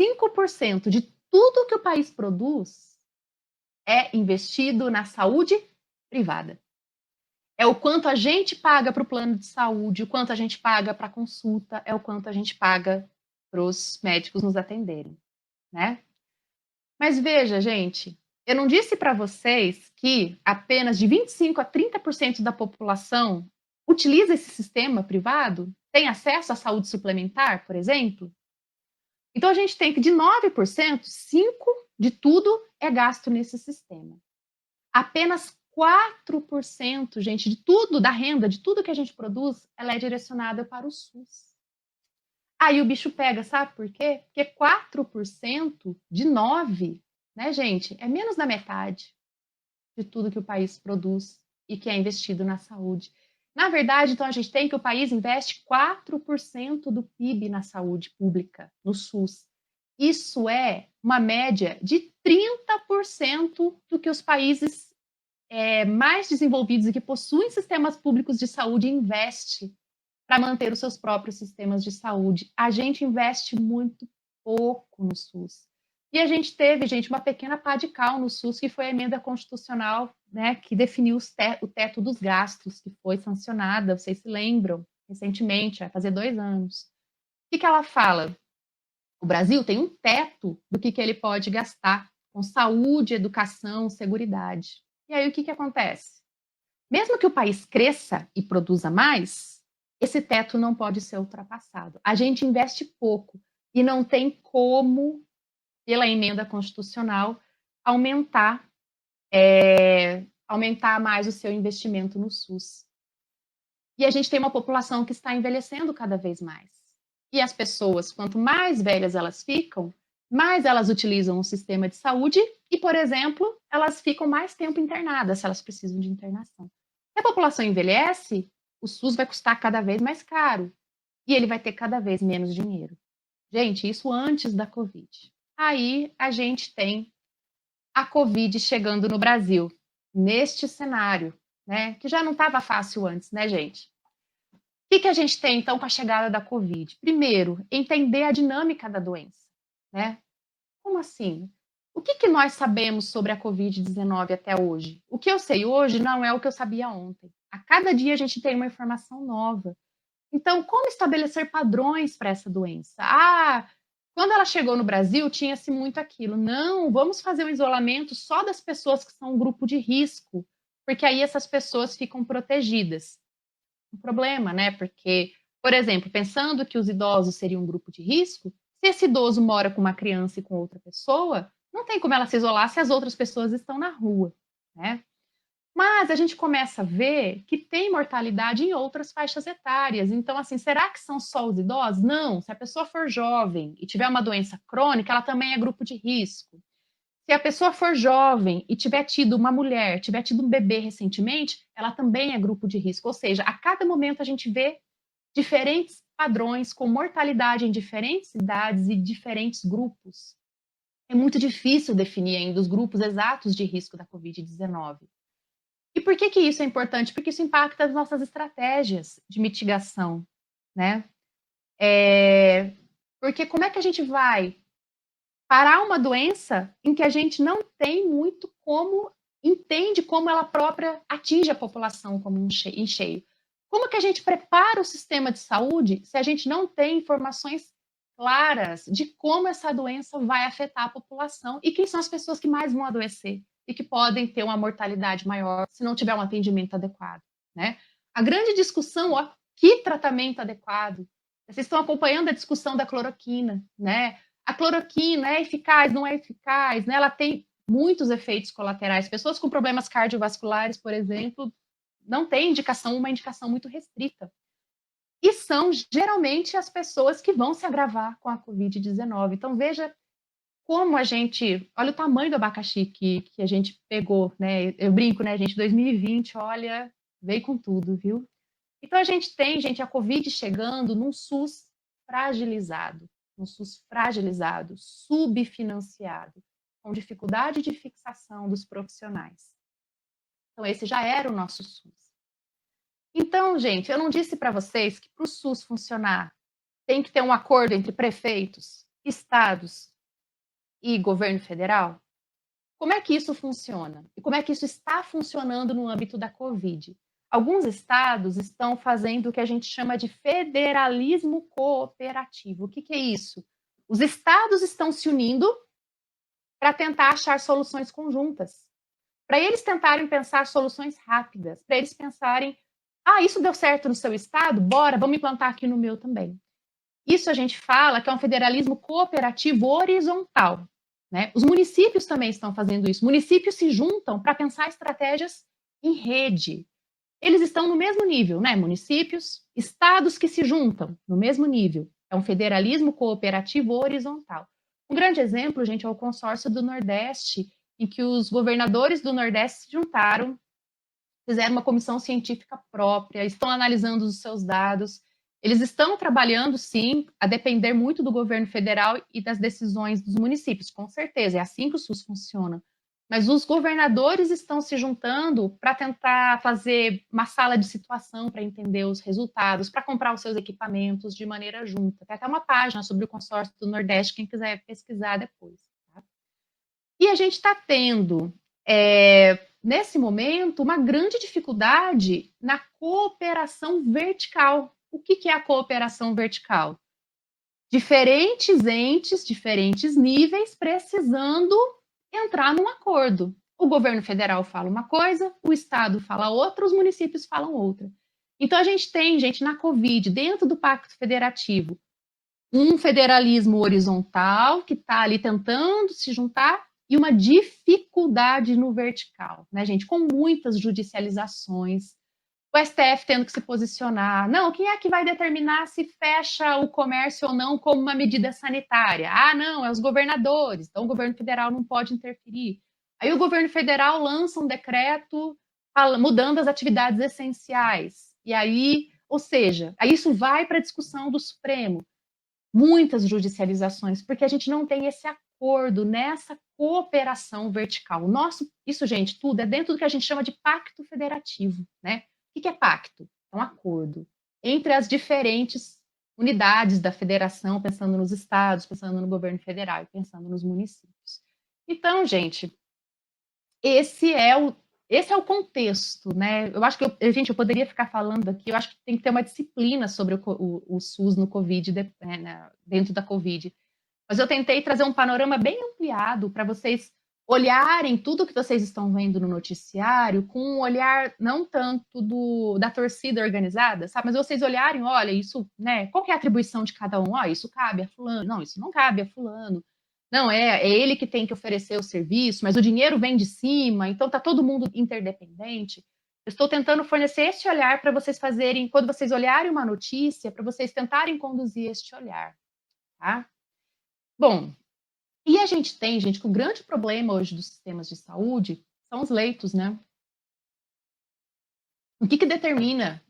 5% de tudo que o país produz é investido na saúde privada. É o quanto a gente paga para o plano de saúde, o quanto a gente paga para a consulta, é o quanto a gente paga para os médicos nos atenderem, né? Mas veja, gente, eu não disse para vocês que apenas de 25 a 30% da população utiliza esse sistema privado? Tem acesso à saúde suplementar, por exemplo? Então a gente tem que, de 9%, 5% de tudo é gasto nesse sistema. Apenas 4%, gente, de tudo, da renda, de tudo que a gente produz, ela é direcionada para o SUS. Aí o bicho pega, sabe por quê? Porque 4% de 9%, né, gente, é menos da metade de tudo que o país produz e que é investido na saúde. Na verdade, então, a gente tem que o país investe 4% do PIB na saúde pública, no SUS. Isso é uma média de 30% do que os países mais desenvolvidos e que possuem sistemas públicos de saúde investem para manter os seus próprios sistemas de saúde. A gente investe muito pouco no SUS. E a gente teve, gente, uma pequena pá de cal no SUS, que foi a emenda constitucional, né, que definiu o teto dos gastos, que foi sancionada, vocês se lembram, recentemente, vai fazer 2 anos. O que ela fala? O Brasil tem um teto do que ele pode gastar com saúde, educação, seguridade. E aí o que acontece? Mesmo que o país cresça e produza mais, esse teto não pode ser ultrapassado. A gente investe pouco e não tem como, pela emenda constitucional, aumentar mais o seu investimento no SUS. E a gente tem uma população que está envelhecendo cada vez mais. E as pessoas, quanto mais velhas elas ficam, mais elas utilizam o sistema de saúde e, por exemplo, elas ficam mais tempo internadas se elas precisam de internação. Se a população envelhece, o SUS vai custar cada vez mais caro e ele vai ter cada vez menos dinheiro. Gente, isso antes da Covid. Aí a gente tem a Covid chegando no Brasil, neste cenário, né? Que já não estava fácil antes, né, gente? O que a gente tem, então, com a chegada da Covid? Primeiro, entender a dinâmica da doença, né? Como assim? O que nós sabemos sobre a Covid-19 até hoje? O que eu sei hoje não é o que eu sabia ontem. A cada dia a gente tem uma informação nova. Então, como estabelecer padrões para essa doença? Quando ela chegou no Brasil, tinha-se muito aquilo. Não, vamos fazer um isolamento só das pessoas que são um grupo de risco, porque aí essas pessoas ficam protegidas. Um problema, né? Porque, por exemplo, pensando que os idosos seriam um grupo de risco, se esse idoso mora com uma criança e com outra pessoa, não tem como ela se isolar se as outras pessoas estão na rua, né? Mas a gente começa a ver que tem mortalidade em outras faixas etárias. Então, assim, será que são só os idosos? Não. Se a pessoa for jovem e tiver uma doença crônica, ela também é grupo de risco. Se a pessoa for jovem e tiver tido uma mulher, tiver tido um bebê recentemente, ela também é grupo de risco. Ou seja, a cada momento a gente vê diferentes padrões com mortalidade em diferentes idades e diferentes grupos. É muito difícil definir ainda os grupos exatos de risco da Covid-19. E por que isso é importante? Porque isso impacta as nossas estratégias de mitigação, né? Porque como é que a gente vai parar uma doença em que a gente não tem muito como entende como ela própria atinge a população como em cheio? Como que a gente prepara o sistema de saúde se a gente não tem informações claras de como essa doença vai afetar a população e quem são as pessoas que mais vão adoecer e que podem ter uma mortalidade maior se não tiver um atendimento adequado, né? A grande discussão, ó, que tratamento adequado? Vocês estão acompanhando a discussão da cloroquina, né? A cloroquina é eficaz, não é eficaz, né? Ela tem muitos efeitos colaterais. Pessoas com problemas cardiovasculares, por exemplo, não têm uma indicação muito restrita. E são geralmente as pessoas que vão se agravar com a Covid-19. Então, veja como a gente. Olha o tamanho do abacaxi que a gente pegou, né? Eu brinco, né, gente? 2020, olha, veio com tudo, viu? Então, a gente tem, gente, a Covid chegando num SUS fragilizado, subfinanciado, com dificuldade de fixação dos profissionais. Então, esse já era o nosso SUS. Então, gente, eu não disse para vocês que para o SUS funcionar tem que ter um acordo entre prefeitos, estados e governo federal? Como é que isso funciona? E como é que isso está funcionando no âmbito da Covid? Alguns estados estão fazendo o que a gente chama de federalismo cooperativo. O que é isso? Os estados estão se unindo para tentar achar soluções conjuntas, para eles tentarem pensar soluções rápidas, para eles pensarem, isso deu certo no seu estado? Bora, vamos implantar aqui no meu também. Isso a gente fala que é um federalismo cooperativo horizontal, né? Os municípios também estão fazendo isso. Municípios se juntam para pensar estratégias em rede. Eles estão no mesmo nível, né? Municípios, estados que se juntam no mesmo nível. É um federalismo cooperativo horizontal. Um grande exemplo, gente, é o consórcio do Nordeste, em que os governadores do Nordeste se juntaram, fizeram uma comissão científica própria, estão analisando os seus dados. Eles estão trabalhando, sim, a depender muito do governo federal e das decisões dos municípios, com certeza, é assim que o SUS funciona. Mas os governadores estão se juntando para tentar fazer uma sala de situação para entender os resultados, para comprar os seus equipamentos de maneira junta. Tem até uma página sobre o consórcio do Nordeste, quem quiser pesquisar depois. Tá? E a gente está tendo, nesse momento, uma grande dificuldade na cooperação vertical. O que é a cooperação vertical? Diferentes entes, diferentes níveis precisando entrar num acordo. O governo federal fala uma coisa, o estado fala outra, os municípios falam outra. Então a gente tem, gente, na Covid, dentro do Pacto Federativo, um federalismo horizontal que está ali tentando se juntar e uma dificuldade no vertical, né, gente, com muitas judicializações, o STF tendo que se posicionar. Não, quem é que vai determinar se fecha o comércio ou não como uma medida sanitária? Não, é os governadores, então o governo federal não pode interferir. Aí o governo federal lança um decreto mudando as atividades essenciais. E aí, ou seja, aí isso vai para a discussão do Supremo. Muitas judicializações, porque a gente não tem esse acordo nessa cooperação vertical. Isso, gente, tudo é dentro do que a gente chama de pacto federativo, né? O que é pacto? É um acordo entre as diferentes unidades da federação, pensando nos estados, pensando no governo federal e pensando nos municípios. Então, gente, esse é o contexto, né? Eu acho que eu poderia ficar falando aqui, eu acho que tem que ter uma disciplina sobre o SUS no Covid, dentro da Covid. Mas eu tentei trazer um panorama bem ampliado para vocês olharem tudo que vocês estão vendo no noticiário com um olhar não tanto da torcida organizada, sabe? Mas vocês olharem, olha, isso, né? Qual que é a atribuição de cada um? Isso cabe a fulano. Não, isso não cabe a fulano. Não, é ele que tem que oferecer o serviço, mas o dinheiro vem de cima, então está todo mundo interdependente. Eu estou tentando fornecer esse olhar para vocês fazerem, quando vocês olharem uma notícia, para vocês tentarem conduzir este olhar, tá? Bom, e a gente tem, gente, que o grande problema hoje dos sistemas de saúde são os leitos, né? O que determina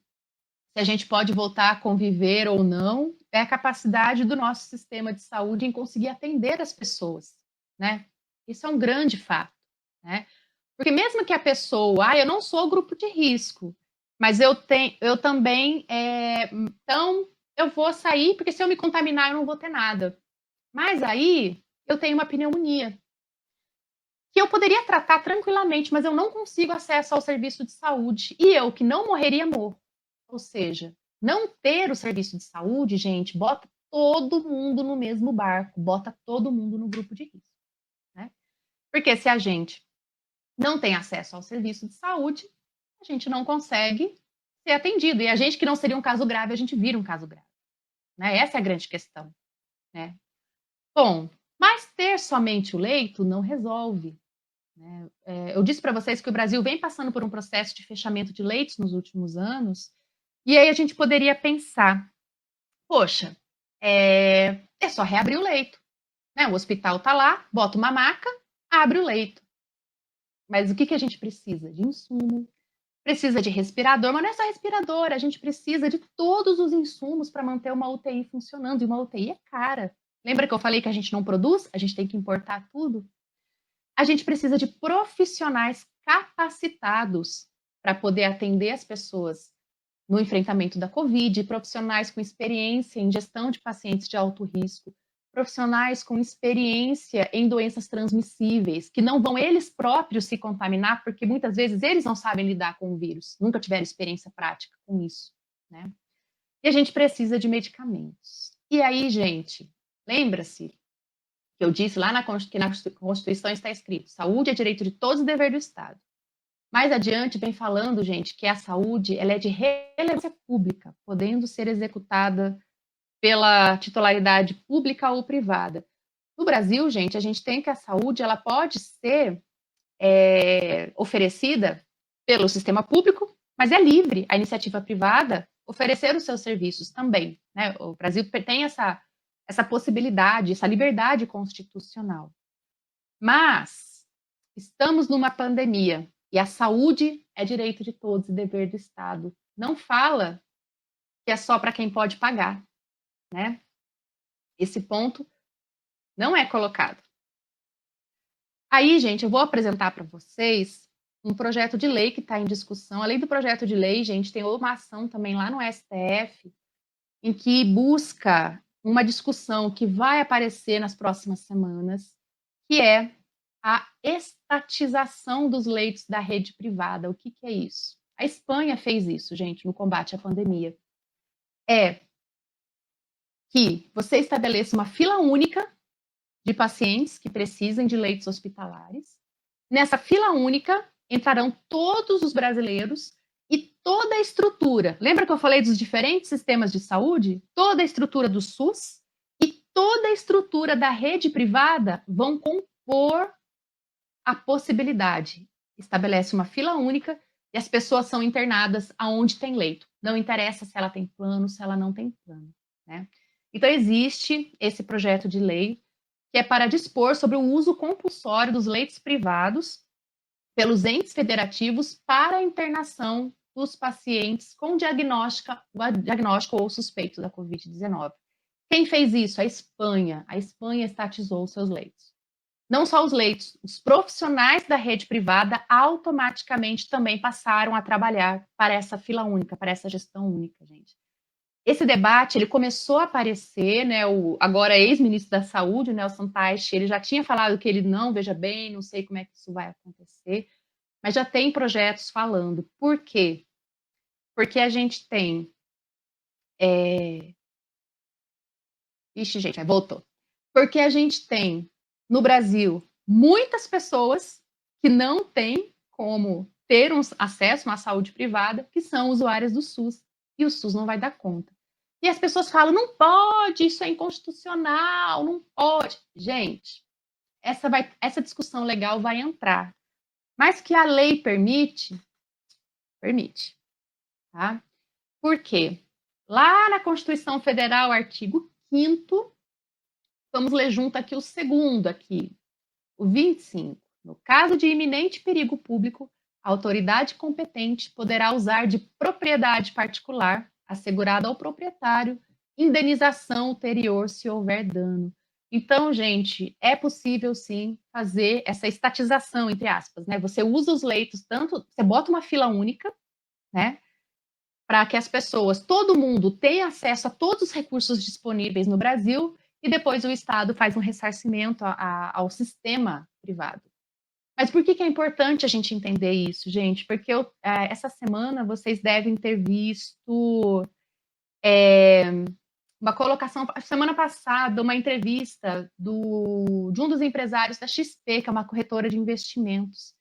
se a gente pode voltar a conviver ou não, é a capacidade do nosso sistema de saúde em conseguir atender as pessoas, né? Isso é um grande fato, né? Porque mesmo que a pessoa, eu não sou grupo de risco, mas eu também, então eu vou sair, porque se eu me contaminar, eu não vou ter nada. Mas aí eu tenho uma pneumonia, que eu poderia tratar tranquilamente, mas eu não consigo acesso ao serviço de saúde. E eu, que não morreria, morro. Ou seja, não ter o serviço de saúde, gente, bota todo mundo no mesmo barco, bota todo mundo no grupo de risco, né? Porque se a gente não tem acesso ao serviço de saúde, a gente não consegue ser atendido. E a gente que não seria um caso grave, a gente vira um caso grave, né? Essa é a grande questão, né? Bom, mas ter somente o leito não resolve, né? Eu disse para vocês que o Brasil vem passando por um processo de fechamento de leitos nos últimos anos, e aí a gente poderia pensar, poxa, é só reabrir o leito, né? O hospital está lá, bota uma maca, abre o leito. Mas o que a gente precisa? De insumo, precisa de respirador, mas não é só respirador, a gente precisa de todos os insumos para manter uma UTI funcionando, e uma UTI é cara. Lembra que eu falei que a gente não produz? A gente tem que importar tudo? A gente precisa de profissionais capacitados para poder atender as pessoas no enfrentamento da Covid, profissionais com experiência em gestão de pacientes de alto risco, profissionais com experiência em doenças transmissíveis, que não vão eles próprios se contaminar, porque muitas vezes eles não sabem lidar com o vírus, nunca tiveram experiência prática com isso, né? E a gente precisa de medicamentos. E aí, gente, lembra-se que eu disse lá que na Constituição está escrito: saúde é direito de todos e dever do Estado. Mais adiante vem falando, gente, que a saúde ela é de relevância pública, podendo ser executada pela titularidade pública ou privada. No Brasil, gente, a gente tem que a saúde ela pode ser oferecida pelo sistema público, mas é livre a iniciativa privada oferecer os seus serviços também, né? O Brasil tem essa possibilidade, essa liberdade constitucional. Mas estamos numa pandemia e a saúde é direito de todos e dever do Estado. Não fala que é só para quem pode pagar, né? Esse ponto não é colocado. Aí, gente, eu vou apresentar para vocês um projeto de lei que está em discussão. Além do projeto de lei, gente, tem uma ação também lá no STF em que busca uma discussão que vai aparecer nas próximas semanas, que é a estatização dos leitos da rede privada. O que é isso? A Espanha fez isso, gente, no combate à pandemia. É que você estabeleça uma fila única de pacientes que precisem de leitos hospitalares. Nessa fila única entrarão todos os brasileiros e toda a estrutura. Lembra que eu falei dos diferentes sistemas de saúde? Toda a estrutura do SUS e toda a estrutura da rede privada vão compor a possibilidade. Estabelece uma fila única e as pessoas são internadas aonde tem leito. Não interessa se ela tem plano, se ela não tem plano, né? Então existe esse projeto de lei que é para dispor sobre o uso compulsório dos leitos privados pelos entes federativos para a internação dos pacientes com diagnóstico ou suspeito da Covid-19. Quem fez isso? A Espanha. A Espanha estatizou os seus leitos. Não só os leitos, os profissionais da rede privada automaticamente também passaram a trabalhar para essa fila única, para essa gestão única, gente. Esse debate ele começou a aparecer, né? O agora ex-ministro da Saúde, Nelson Teich, ele já tinha falado que ele não, veja bem, não sei como é que isso vai acontecer, mas já tem projetos falando. Por quê? Porque a gente tem. Ixi, gente, voltou. Porque a gente tem no Brasil muitas pessoas que não têm como ter acesso a uma saúde privada, que são usuárias do SUS, e o SUS não vai dar conta. E as pessoas falam, não pode, isso é inconstitucional, não pode. Gente, essa discussão legal vai entrar. Mas que a lei permite, permite. Tá? Por quê? Lá na Constituição Federal, artigo 5º, vamos ler junto aqui o segundo, aqui, o 25. No caso de iminente perigo público, a autoridade competente poderá usar de propriedade particular assegurado ao proprietário indenização ulterior se houver dano. Então, gente, é possível sim fazer essa estatização, entre aspas, né? Você usa os leitos tanto, você bota uma fila única, né? Para que as pessoas, todo mundo tenha acesso a todos os recursos disponíveis no Brasil e depois o Estado faz um ressarcimento ao sistema privado. Mas por que é importante a gente entender isso, gente? Porque essa semana vocês devem ter visto uma colocação, semana passada, uma entrevista de um dos empresários da XP, que é uma corretora de investimentos.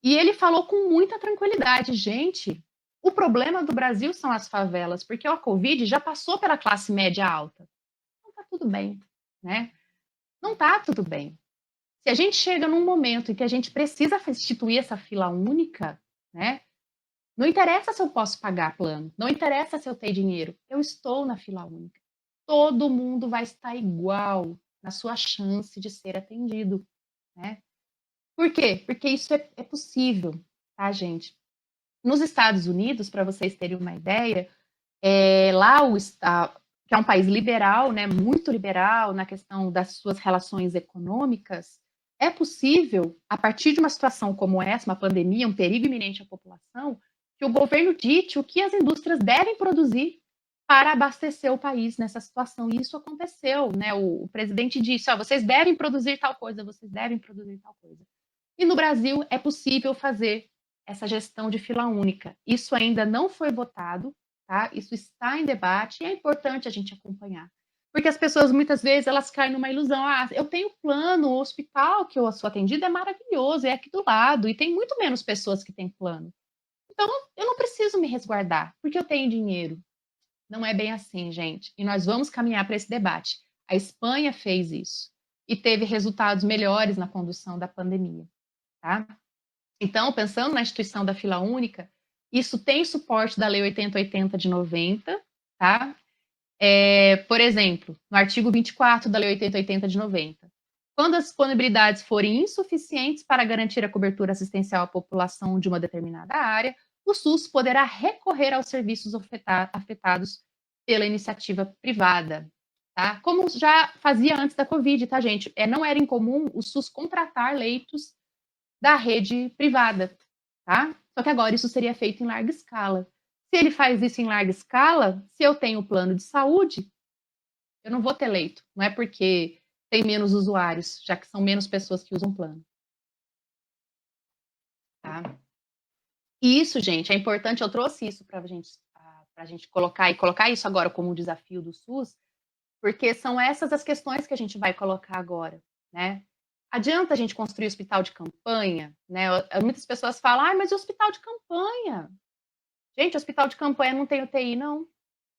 E ele falou com muita tranquilidade, gente, o problema do Brasil são as favelas, porque a Covid já passou pela classe média alta. Não está tudo bem, né? Não está tudo bem. Se a gente chega num momento em que a gente precisa instituir essa fila única, né? Não interessa se eu posso pagar plano, não interessa se eu tenho dinheiro, eu estou na fila única. Todo mundo vai estar igual na sua chance de ser atendido, né? Por quê? Porque isso é possível, tá, gente? Nos Estados Unidos, para vocês terem uma ideia, lá que é um país liberal, né, muito liberal na questão das suas relações econômicas, é possível, a partir de uma situação como essa, uma pandemia, um perigo iminente à população, que o governo dite o que as indústrias devem produzir para abastecer o país nessa situação. E isso aconteceu, né? O presidente disse: vocês devem produzir tal coisa, vocês devem produzir tal coisa. E no Brasil é possível fazer essa gestão de fila única. Isso ainda não foi votado, tá? Isso está em debate e é importante a gente acompanhar. Porque as pessoas, muitas vezes, elas caem numa ilusão. Eu tenho plano, o hospital que eu sou atendida é maravilhoso, é aqui do lado, e tem muito menos pessoas que têm plano. Então, eu não preciso me resguardar, porque eu tenho dinheiro. Não é bem assim, gente. E nós vamos caminhar para esse debate. A Espanha fez isso e teve resultados melhores na condução da pandemia, tá? Então, pensando na instituição da fila única, isso tem suporte da Lei 8080 de 90, tá? Por exemplo, no artigo 24 da Lei 8080 de 90. Quando as disponibilidades forem insuficientes para garantir a cobertura assistencial à população de uma determinada área, o SUS poderá recorrer aos serviços afetados pela iniciativa privada, tá? Como já fazia antes da Covid, tá, gente? Não era incomum o SUS contratar leitos da rede privada, tá? Só que agora isso seria feito em larga escala. Se ele faz isso em larga escala, se eu tenho plano de saúde, eu não vou ter leito. Não é porque tem menos usuários, já que são menos pessoas que usam plano. Tá? E isso, gente, é importante. Eu trouxe isso para a gente colocar isso agora como um desafio do SUS, porque são essas as questões que a gente vai colocar agora, né? Adianta a gente construir hospital de campanha, né? Muitas pessoas falam, mas hospital de campanha? Gente, hospital de campanha não tem UTI, não.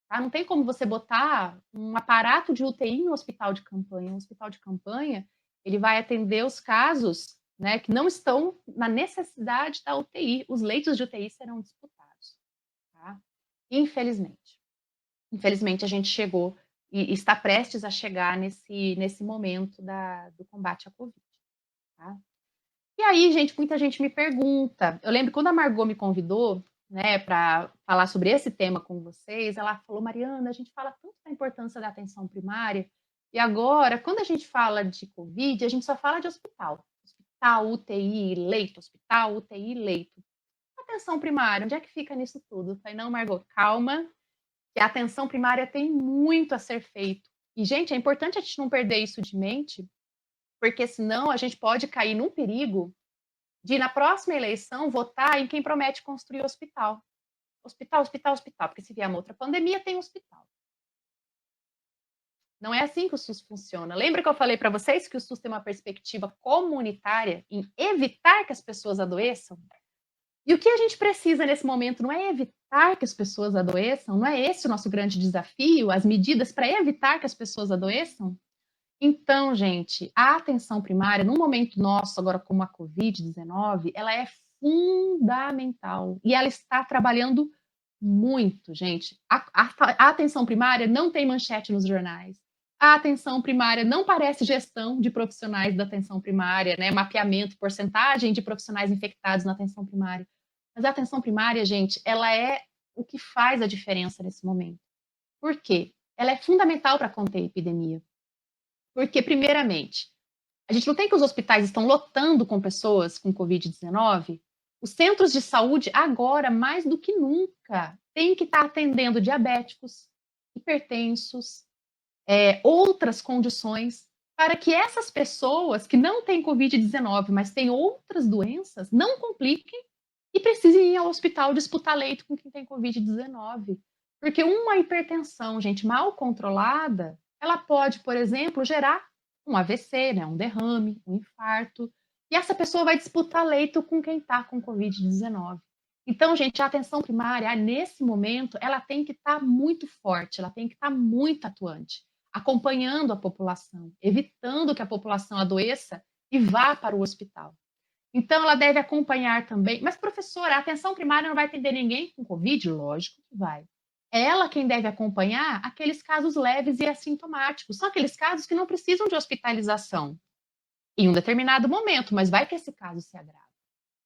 Tá? Não tem como você botar um aparato de UTI no hospital de campanha. Um hospital de campanha, ele vai atender os casos, né, que não estão na necessidade da UTI. Os leitos de UTI serão disputados. Tá? Infelizmente. Infelizmente, a gente chegou e está prestes a chegar nesse momento do combate à Covid. Tá? E aí, gente, muita gente me pergunta. Eu lembro quando a Margot me convidou, né, para falar sobre esse tema com vocês, ela falou: Mariana, a gente fala tanto da importância da atenção primária, e agora, quando a gente fala de Covid, a gente só fala de hospital. Hospital, UTI, leito, hospital, UTI, leito. Atenção primária, onde é que fica nisso tudo? Eu falei: não, Margot, calma, que a atenção primária tem muito a ser feito. E, gente, é importante a gente não perder isso de mente, porque senão a gente pode cair num perigo de, na próxima eleição, votar em quem promete construir hospital. Hospital, hospital, hospital, porque se vier uma outra pandemia, tem hospital. Não é assim que o SUS funciona. Lembra que eu falei para vocês que o SUS tem uma perspectiva comunitária em evitar que as pessoas adoeçam? E o que a gente precisa nesse momento não é evitar que as pessoas adoeçam, não é esse o nosso grande desafio, as medidas para evitar que as pessoas adoeçam? Então, gente, a atenção primária, num momento nosso, agora como a Covid-19, ela é fundamental e ela está trabalhando muito, gente. A atenção primária não tem manchete nos jornais. A atenção primária não parece gestão de profissionais da atenção primária, né? Mapeamento, porcentagem de profissionais infectados na atenção primária. Mas a atenção primária, gente, ela é o que faz a diferença nesse momento. Por quê? Ela é fundamental para conter a epidemia. Porque, primeiramente, a gente não tem que os hospitais estão lotando com pessoas com Covid-19. Os centros de saúde, agora, mais do que nunca, têm que estar atendendo diabéticos, hipertensos, outras condições, para que essas pessoas que não têm Covid-19, mas têm outras doenças, não compliquem e precisem ir ao hospital disputar leito com quem tem Covid-19. Porque uma hipertensão, gente, mal controlada, ela pode, por exemplo, gerar um AVC, né, um derrame, um infarto, e essa pessoa vai disputar leito com quem está com Covid-19. Então, gente, a atenção primária, nesse momento, ela tem que estar muito forte, ela tem que estar muito atuante, acompanhando a população, evitando que a população adoeça e vá para o hospital. Então, ela deve acompanhar também. Mas, professora, a atenção primária não vai atender ninguém com Covid? Lógico que vai. É ela quem deve acompanhar aqueles casos leves e assintomáticos. São aqueles casos que não precisam de hospitalização em um determinado momento, mas vai que esse caso se agrava.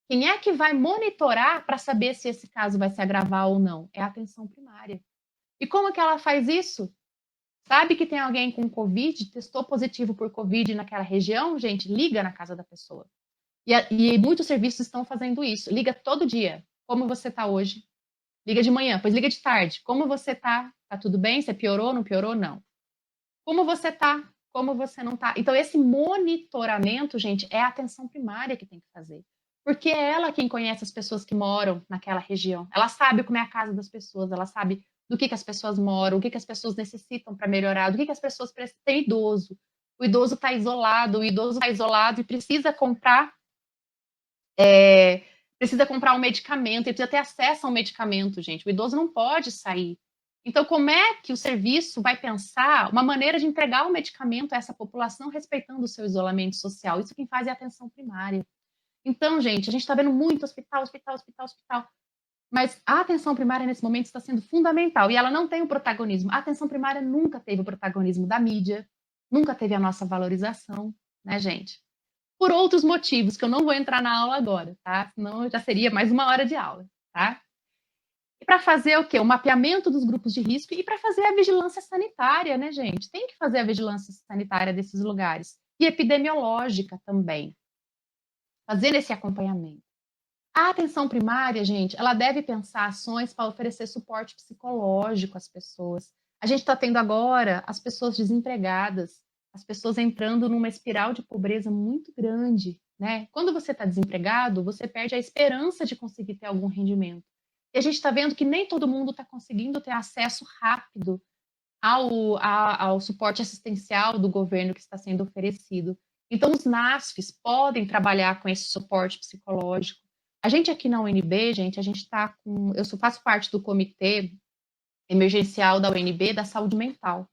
Quem é que vai monitorar para saber se esse caso vai se agravar ou não? É a atenção primária. E como que ela faz isso? Sabe que tem alguém com Covid, testou positivo por Covid naquela região? Gente, liga na casa da pessoa. E muitos serviços estão fazendo isso. Liga todo dia. Como você está hoje? Liga de manhã, depois liga de tarde. Como você está? Tá tudo bem? Você piorou? Não piorou? Não. Como você está? Como você não está? Então, esse monitoramento, gente, é a atenção primária que tem que fazer. Porque é ela quem conhece as pessoas que moram naquela região. Ela sabe como é a casa das pessoas, ela sabe do que as pessoas moram, o que as pessoas necessitam para melhorar, do que as pessoas precisam. Tem idoso. O idoso está isolado, o idoso está isolado e precisa comprar um medicamento, ele precisa ter acesso a um medicamento, gente. O idoso não pode sair. Então, como é que o serviço vai pensar uma maneira de entregar o medicamento a essa população respeitando o seu isolamento social? Isso quem faz é a atenção primária. Então, gente, a gente está vendo muito hospital, hospital, hospital, hospital. Mas a atenção primária, nesse momento, está sendo fundamental. E ela não tem o protagonismo. A atenção primária nunca teve o protagonismo da mídia, nunca teve a nossa valorização, né, gente? Por outros motivos, que eu não vou entrar na aula agora, tá? Senão já seria mais uma hora de aula, tá? E para fazer o quê? O mapeamento dos grupos de risco e para fazer a vigilância sanitária, né, gente? Tem que fazer a vigilância sanitária desses lugares. E epidemiológica também. Fazendo esse acompanhamento. A atenção primária, gente, ela deve pensar ações para oferecer suporte psicológico às pessoas. A gente está tendo agora as pessoas desempregadas, as pessoas entrando numa espiral de pobreza muito grande, né? Quando você está desempregado, você perde a esperança de conseguir ter algum rendimento. E a gente está vendo que nem todo mundo está conseguindo ter acesso rápido ao suporte assistencial do governo que está sendo oferecido. Então, os NASFs podem trabalhar com esse suporte psicológico. A gente aqui na UNB, gente, a gente está com. Eu faço parte do comitê emergencial da UNB da saúde mental.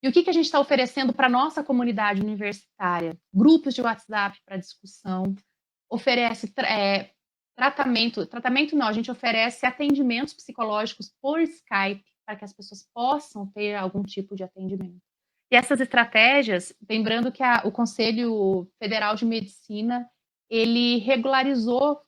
E o que a gente está oferecendo para a nossa comunidade universitária? Grupos de WhatsApp para discussão, oferece tratamento não, a gente oferece atendimentos psicológicos por Skype, para que as pessoas possam ter algum tipo de atendimento. E essas estratégias, lembrando que o Conselho Federal de Medicina, ele regularizou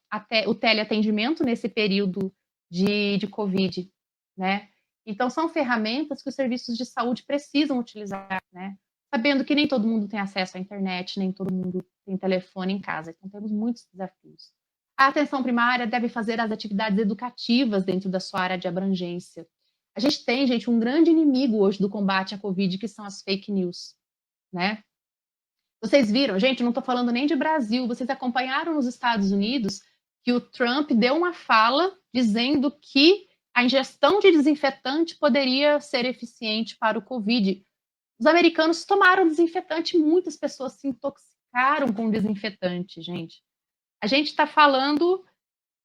o teleatendimento nesse período de Covid, né? Então, são ferramentas que os serviços de saúde precisam utilizar, né? Sabendo que nem todo mundo tem acesso à internet, nem todo mundo tem telefone em casa. Então, temos muitos desafios. A atenção primária deve fazer as atividades educativas dentro da sua área de abrangência. A gente tem, gente, um grande inimigo hoje do combate à Covid, que são as fake news, né? Vocês viram, gente, eu não estou falando nem de Brasil, vocês acompanharam nos Estados Unidos que o Trump deu uma fala dizendo que a ingestão de desinfetante poderia ser eficiente para o Covid. Os americanos tomaram desinfetante, muitas pessoas se intoxicaram com desinfetante, gente. A gente está falando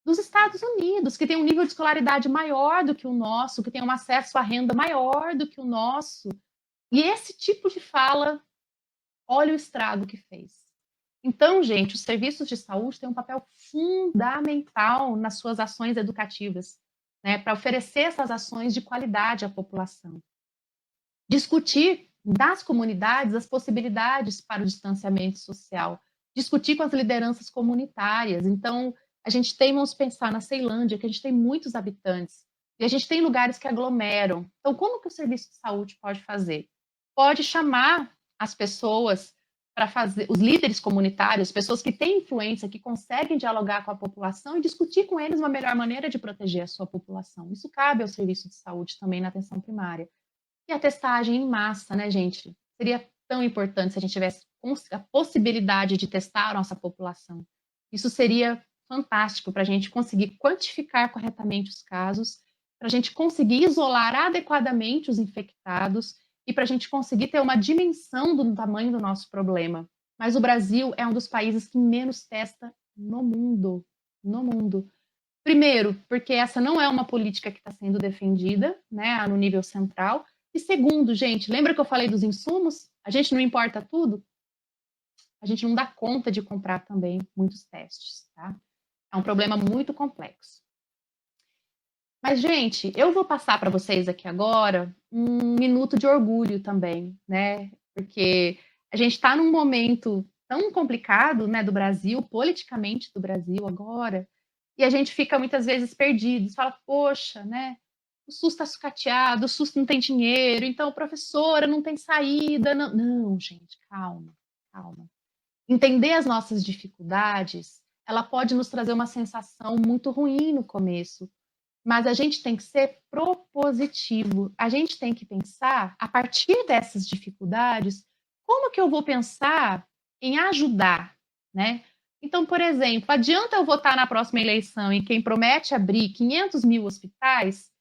dos Estados Unidos, que tem um nível de escolaridade maior do que o nosso, que tem um acesso à renda maior do que o nosso. E esse tipo de fala, olha o estrago que fez. Então, gente, os serviços de saúde têm um papel fundamental nas suas ações educativas, né, para oferecer essas ações de qualidade à população. Discutir das comunidades as possibilidades para o distanciamento social, discutir com as lideranças comunitárias. Então, a gente tem, vamos pensar na Ceilândia, que a gente tem muitos habitantes, E a gente tem lugares que aglomeram. Então, como que o serviço de saúde pode fazer? Pode chamar as pessoas para fazer, os líderes comunitários, pessoas que têm influência, que conseguem dialogar com a população e discutir com eles uma melhor maneira de proteger a sua população. Isso cabe ao serviço de saúde também na atenção primária. E a testagem em massa, né, gente? Seria tão importante se a gente tivesse a possibilidade de testar a nossa população. Isso seria fantástico para a gente conseguir quantificar corretamente os casos, para a gente conseguir isolar adequadamente os infectados e para a gente conseguir ter uma dimensão do tamanho do nosso problema. Mas o Brasil é um dos países que menos testa no mundo. No mundo. Primeiro, porque essa não é uma política que está sendo defendida, né, no nível central. E segundo, gente, lembra que eu falei dos insumos? A gente não importa tudo? A gente não dá conta de comprar também muitos testes, tá? É um problema muito complexo. Mas, gente, eu vou passar para vocês aqui agora um minuto de orgulho também, né? Porque a gente está num momento tão complicado, né, do Brasil, politicamente do Brasil agora, e a gente fica muitas vezes perdido, fala, poxa, né? O SUS está sucateado, o SUS não tem dinheiro, então, professora, não tem saída. Não, não, gente, calma, calma. Entender as nossas dificuldades, ela pode nos trazer uma sensação muito ruim no começo, mas a gente tem que ser propositivo. A gente tem que pensar, a partir dessas dificuldades, como que eu vou pensar em ajudar, né? Então, por exemplo, adianta eu votar na próxima eleição em quem promete abrir 500 mil hospitais,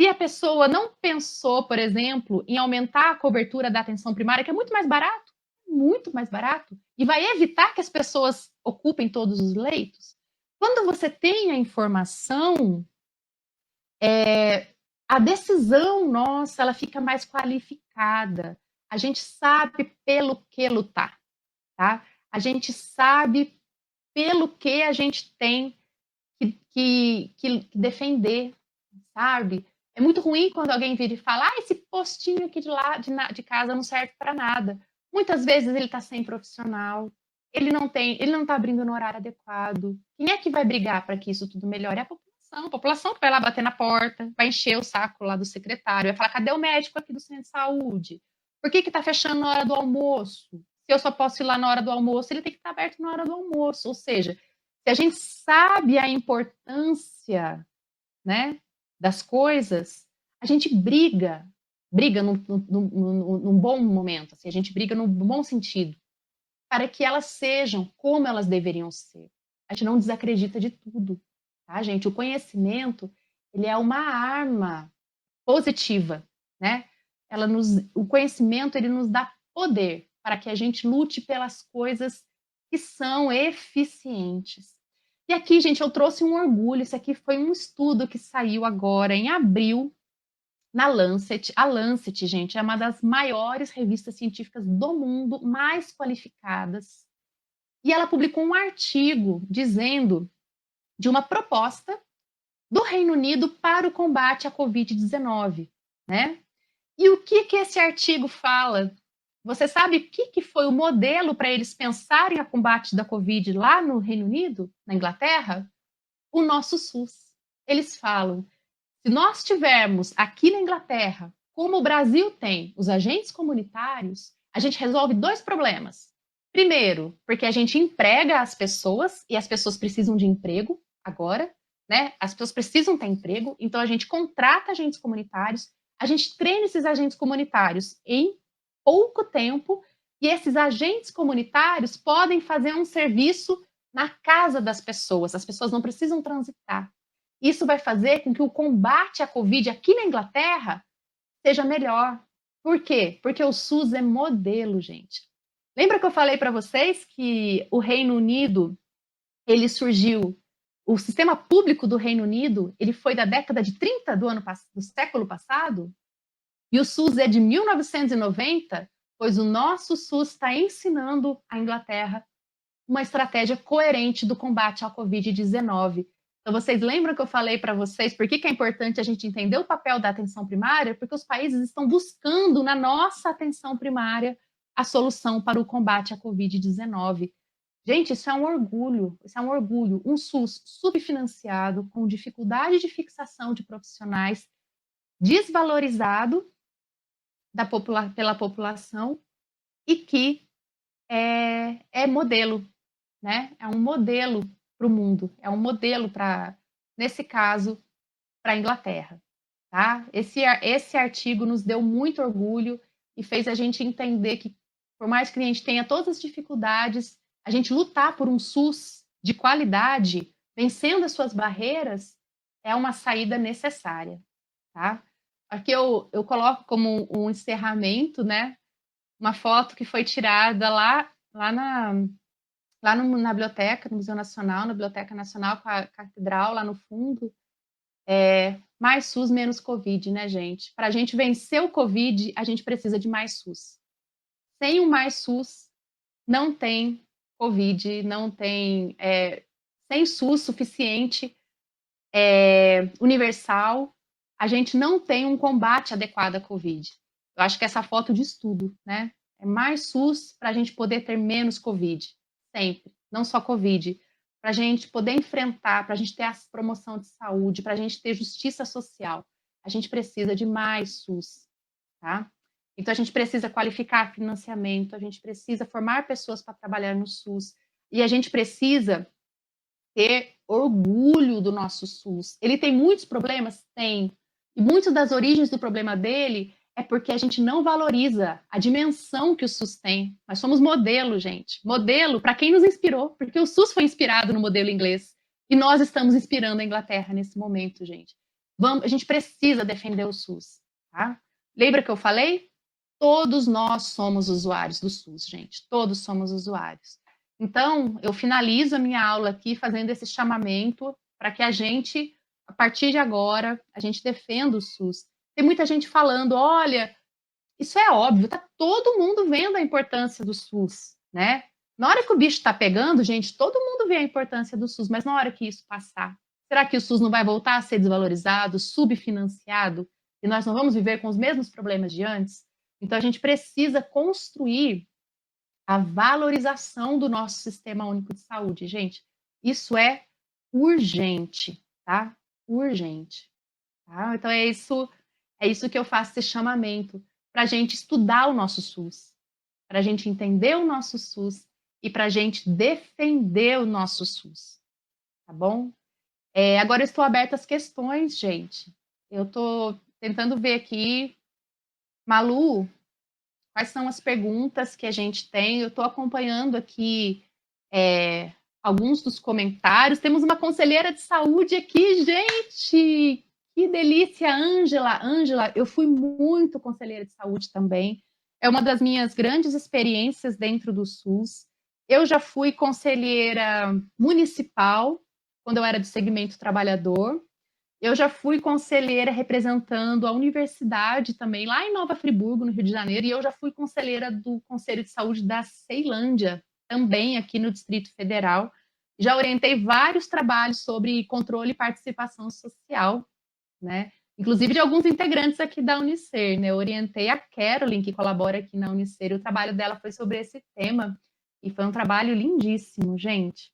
se a pessoa não pensou, por exemplo, em aumentar a cobertura da atenção primária, que é muito mais barato, e vai evitar que as pessoas ocupem todos os leitos. Quando você tem a informação, a decisão nossa, ela fica mais qualificada. A gente sabe pelo que lutar, tá? A gente sabe pelo que a gente tem que defender, sabe? É muito ruim quando alguém vira e fala, esse postinho aqui de casa não serve para nada. Muitas vezes ele está sem profissional, ele não está abrindo no horário adequado. Quem é que vai brigar para que isso tudo melhore? É a população que vai lá bater na porta, vai encher o saco lá do secretário, vai falar, cadê o médico aqui do centro de saúde? Por que está fechando na hora do almoço? Se eu só posso ir lá na hora do almoço, ele tem que estar aberto na hora do almoço. Ou seja, se a gente sabe a importância, né, das coisas, a gente briga num bom momento, assim, a gente briga num bom sentido, para que elas sejam como elas deveriam ser. A gente não desacredita de tudo, tá, gente? O conhecimento, ele é uma arma positiva, né? O conhecimento, ele nos dá poder para que a gente lute pelas coisas que são eficientes. E aqui, gente, eu trouxe um orgulho. Isso aqui foi um estudo que saiu agora em abril na Lancet. A Lancet, gente, é uma das maiores revistas científicas do mundo, mais qualificadas. E ela publicou um artigo dizendo de uma proposta do Reino Unido para o combate à Covid-19, né? E o que esse artigo fala? Você sabe o que foi o modelo para eles pensarem a combate da Covid lá no Reino Unido, na Inglaterra? O nosso SUS. Eles falam, se nós tivermos aqui na Inglaterra, como o Brasil tem, os agentes comunitários, a gente resolve dois problemas. Primeiro, porque a gente emprega as pessoas, e as pessoas precisam de emprego agora, né? As pessoas precisam ter emprego, então a gente contrata agentes comunitários, a gente treina esses agentes comunitários em pouco tempo, e esses agentes comunitários podem fazer um serviço na casa das pessoas. As pessoas não precisam transitar. Isso vai fazer com que o combate à Covid aqui na Inglaterra seja melhor. Por quê? Porque o SUS é modelo, gente. Lembra que eu falei para vocês que o Reino Unido, ele surgiu, o sistema público do Reino Unido, ele foi da década de 30 do século passado? E o SUS é de 1990, pois o nosso SUS está ensinando à Inglaterra uma estratégia coerente do combate à Covid-19. Então, vocês lembram que eu falei para vocês por que é importante a gente entender o papel da atenção primária? Porque os países estão buscando na nossa atenção primária a solução para o combate à Covid-19. Gente, isso é um orgulho, isso é um orgulho. Um SUS subfinanciado, com dificuldade de fixação de profissionais, desvalorizado pela população e que é modelo, né? É um modelo para o mundo, é um modelo para, nesse caso, para a Inglaterra, tá? Esse artigo nos deu muito orgulho e fez a gente entender que, por mais que a gente tenha todas as dificuldades, a gente lutar por um SUS de qualidade, vencendo as suas barreiras, é uma saída necessária, tá? Aqui eu coloco como um encerramento, né? Uma foto que foi tirada na biblioteca, no Museu Nacional, na Biblioteca Nacional, com a catedral lá no fundo. Mais SUS, menos Covid, né, gente? Para a gente vencer o Covid, a gente precisa de mais SUS. Sem o mais SUS, não tem Covid, não tem. Sem SUS suficiente, universal, a gente não tem um combate adequado à Covid. Eu acho que essa foto diz tudo, né? É mais SUS para a gente poder ter menos Covid, sempre. Não só Covid, para a gente poder enfrentar, para a gente ter a promoção de saúde, para a gente ter justiça social. A gente precisa de mais SUS, tá? Então a gente precisa qualificar financiamento, a gente precisa formar pessoas para trabalhar no SUS e a gente precisa ter orgulho do nosso SUS. Ele tem muitos problemas? Tem. E muitas das origens do problema dele é porque a gente não valoriza a dimensão que o SUS tem. Nós somos modelo, gente. Modelo para quem nos inspirou, porque o SUS foi inspirado no modelo inglês. E nós estamos inspirando a Inglaterra nesse momento, gente. A gente precisa defender o SUS, tá? Lembra que eu falei? Todos nós somos usuários do SUS, gente. Todos somos usuários. Então, eu finalizo a minha aula aqui fazendo esse chamamento para que a gente, a partir de agora, a gente defenda o SUS. Tem muita gente falando, olha, isso é óbvio, tá todo mundo vendo a importância do SUS, né? Na hora que o bicho está pegando, gente, todo mundo vê a importância do SUS, mas na hora que isso passar, será que o SUS não vai voltar a ser desvalorizado, subfinanciado, e nós não vamos viver com os mesmos problemas de antes? Então, a gente precisa construir a valorização do nosso sistema único de saúde, gente. Isso é urgente, tá? Urgente. Tá? Então é isso que eu faço esse chamamento para a gente estudar o nosso SUS, para a gente entender o nosso SUS e para a gente defender o nosso SUS, tá bom? Agora eu estou aberta às questões, gente. Eu estou tentando ver aqui, Malu, quais são as perguntas que a gente tem. Eu estou acompanhando aqui alguns dos comentários. Temos uma conselheira de saúde aqui, gente! Que delícia, Ângela! Ângela, eu fui muito conselheira de saúde também. É uma das minhas grandes experiências dentro do SUS. Eu já fui conselheira municipal, quando eu era do segmento trabalhador. Eu já fui conselheira representando a universidade também, lá em Nova Friburgo, no Rio de Janeiro, e eu já fui conselheira do Conselho de Saúde da Ceilândia, também aqui no Distrito Federal. Já orientei vários trabalhos sobre controle e participação social, né? Inclusive de alguns integrantes aqui da Unicer, né? Eu orientei a Carolyn, que colabora aqui na Unicer, e o trabalho dela foi sobre esse tema, e foi um trabalho lindíssimo, gente.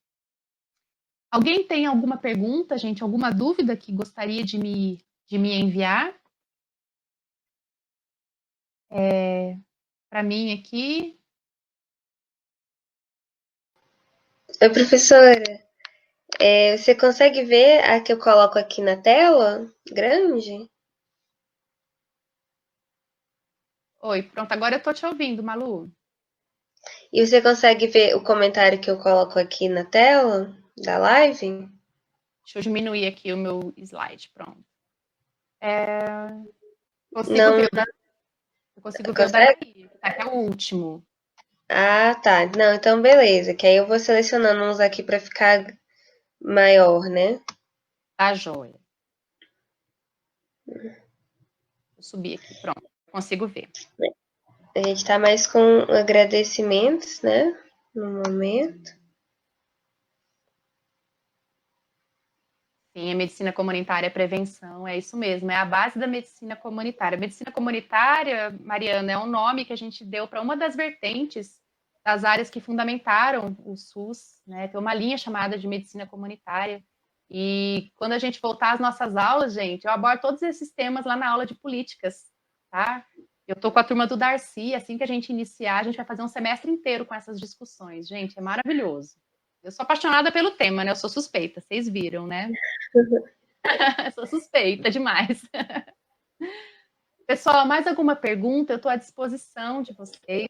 Alguém tem alguma pergunta, gente? Alguma dúvida que gostaria de me enviar? Para mim aqui. Oi, professora. Você consegue ver a que eu coloco aqui na tela? Grande? Oi, pronto, agora eu estou te ouvindo, Malu. E você consegue ver o comentário que eu coloco aqui na tela da live? Deixa eu diminuir aqui o meu slide, pronto. Consigo Não, ver eu consigo ver o da consegue? Gabi, tá, que é o último. Ah, tá. Não, então beleza. Que aí eu vou selecionando uns aqui para ficar maior, né? Tá joia. Vou subir aqui, pronto. Consigo ver. A gente tá mais com agradecimentos, né? No momento. Sim, a medicina comunitária é prevenção, é isso mesmo, é a base da medicina comunitária. A medicina comunitária, Mariana, é um nome que a gente deu para uma das vertentes das áreas que fundamentaram o SUS, né? Tem uma linha chamada de medicina comunitária. E quando a gente voltar às nossas aulas, gente, eu abordo todos esses temas lá na aula de políticas, tá? Eu tô com a turma do Darcy, assim que a gente iniciar, a gente vai fazer um semestre inteiro com essas discussões. Gente, é maravilhoso. Eu sou apaixonada pelo tema, né? Eu sou suspeita, vocês viram, né? Sou suspeita demais. Pessoal, mais alguma pergunta? Eu estou à disposição de vocês.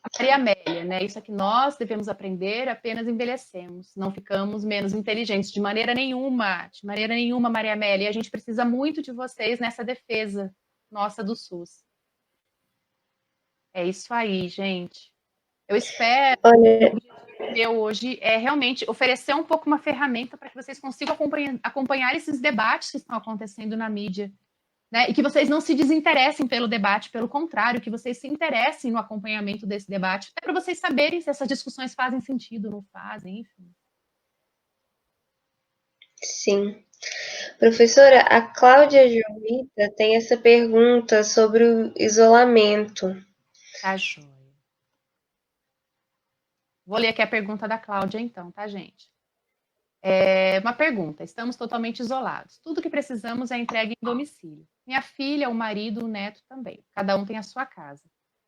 A Maria Amélia, né? Isso é que nós devemos aprender, apenas envelhecemos, não ficamos menos inteligentes, de maneira nenhuma, Maria Amélia. E a gente precisa muito de vocês nessa defesa nossa do SUS. É isso aí, gente. Eu espero. Olha, O objetivo meu hoje é realmente oferecer um pouco uma ferramenta para que vocês consigam acompanhar esses debates que estão acontecendo na mídia. Né? E que vocês não se desinteressem pelo debate, pelo contrário, que vocês se interessem no acompanhamento desse debate, até para vocês saberem se essas discussões fazem sentido, não fazem, enfim. sim. Professora, a Cláudia Jovita tem essa pergunta sobre o isolamento. Tá joia. Vou ler aqui a pergunta da Cláudia, então, tá, gente? Uma pergunta. Estamos totalmente isolados. Tudo que precisamos é entregue em domicílio. Minha filha, o marido, o neto também. Cada um tem a sua casa.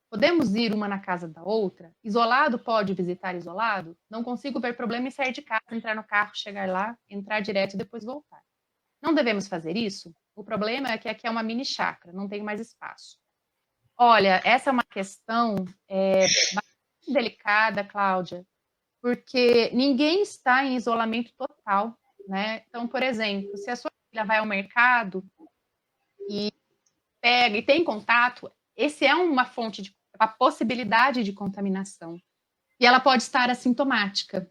Podemos ir uma na casa da outra? Isolado pode visitar isolado? Não consigo ver problema em sair de casa, entrar no carro, chegar lá, entrar direto e depois voltar. Não devemos fazer isso? O problema é que aqui é uma mini chácara, não tem mais espaço. Olha, essa é uma questão bastante delicada, Cláudia, porque ninguém está em isolamento total, né? Então, por exemplo, se a sua filha vai ao mercado e pega e tem contato, esse é uma fonte de uma possibilidade de contaminação. E ela pode estar assintomática.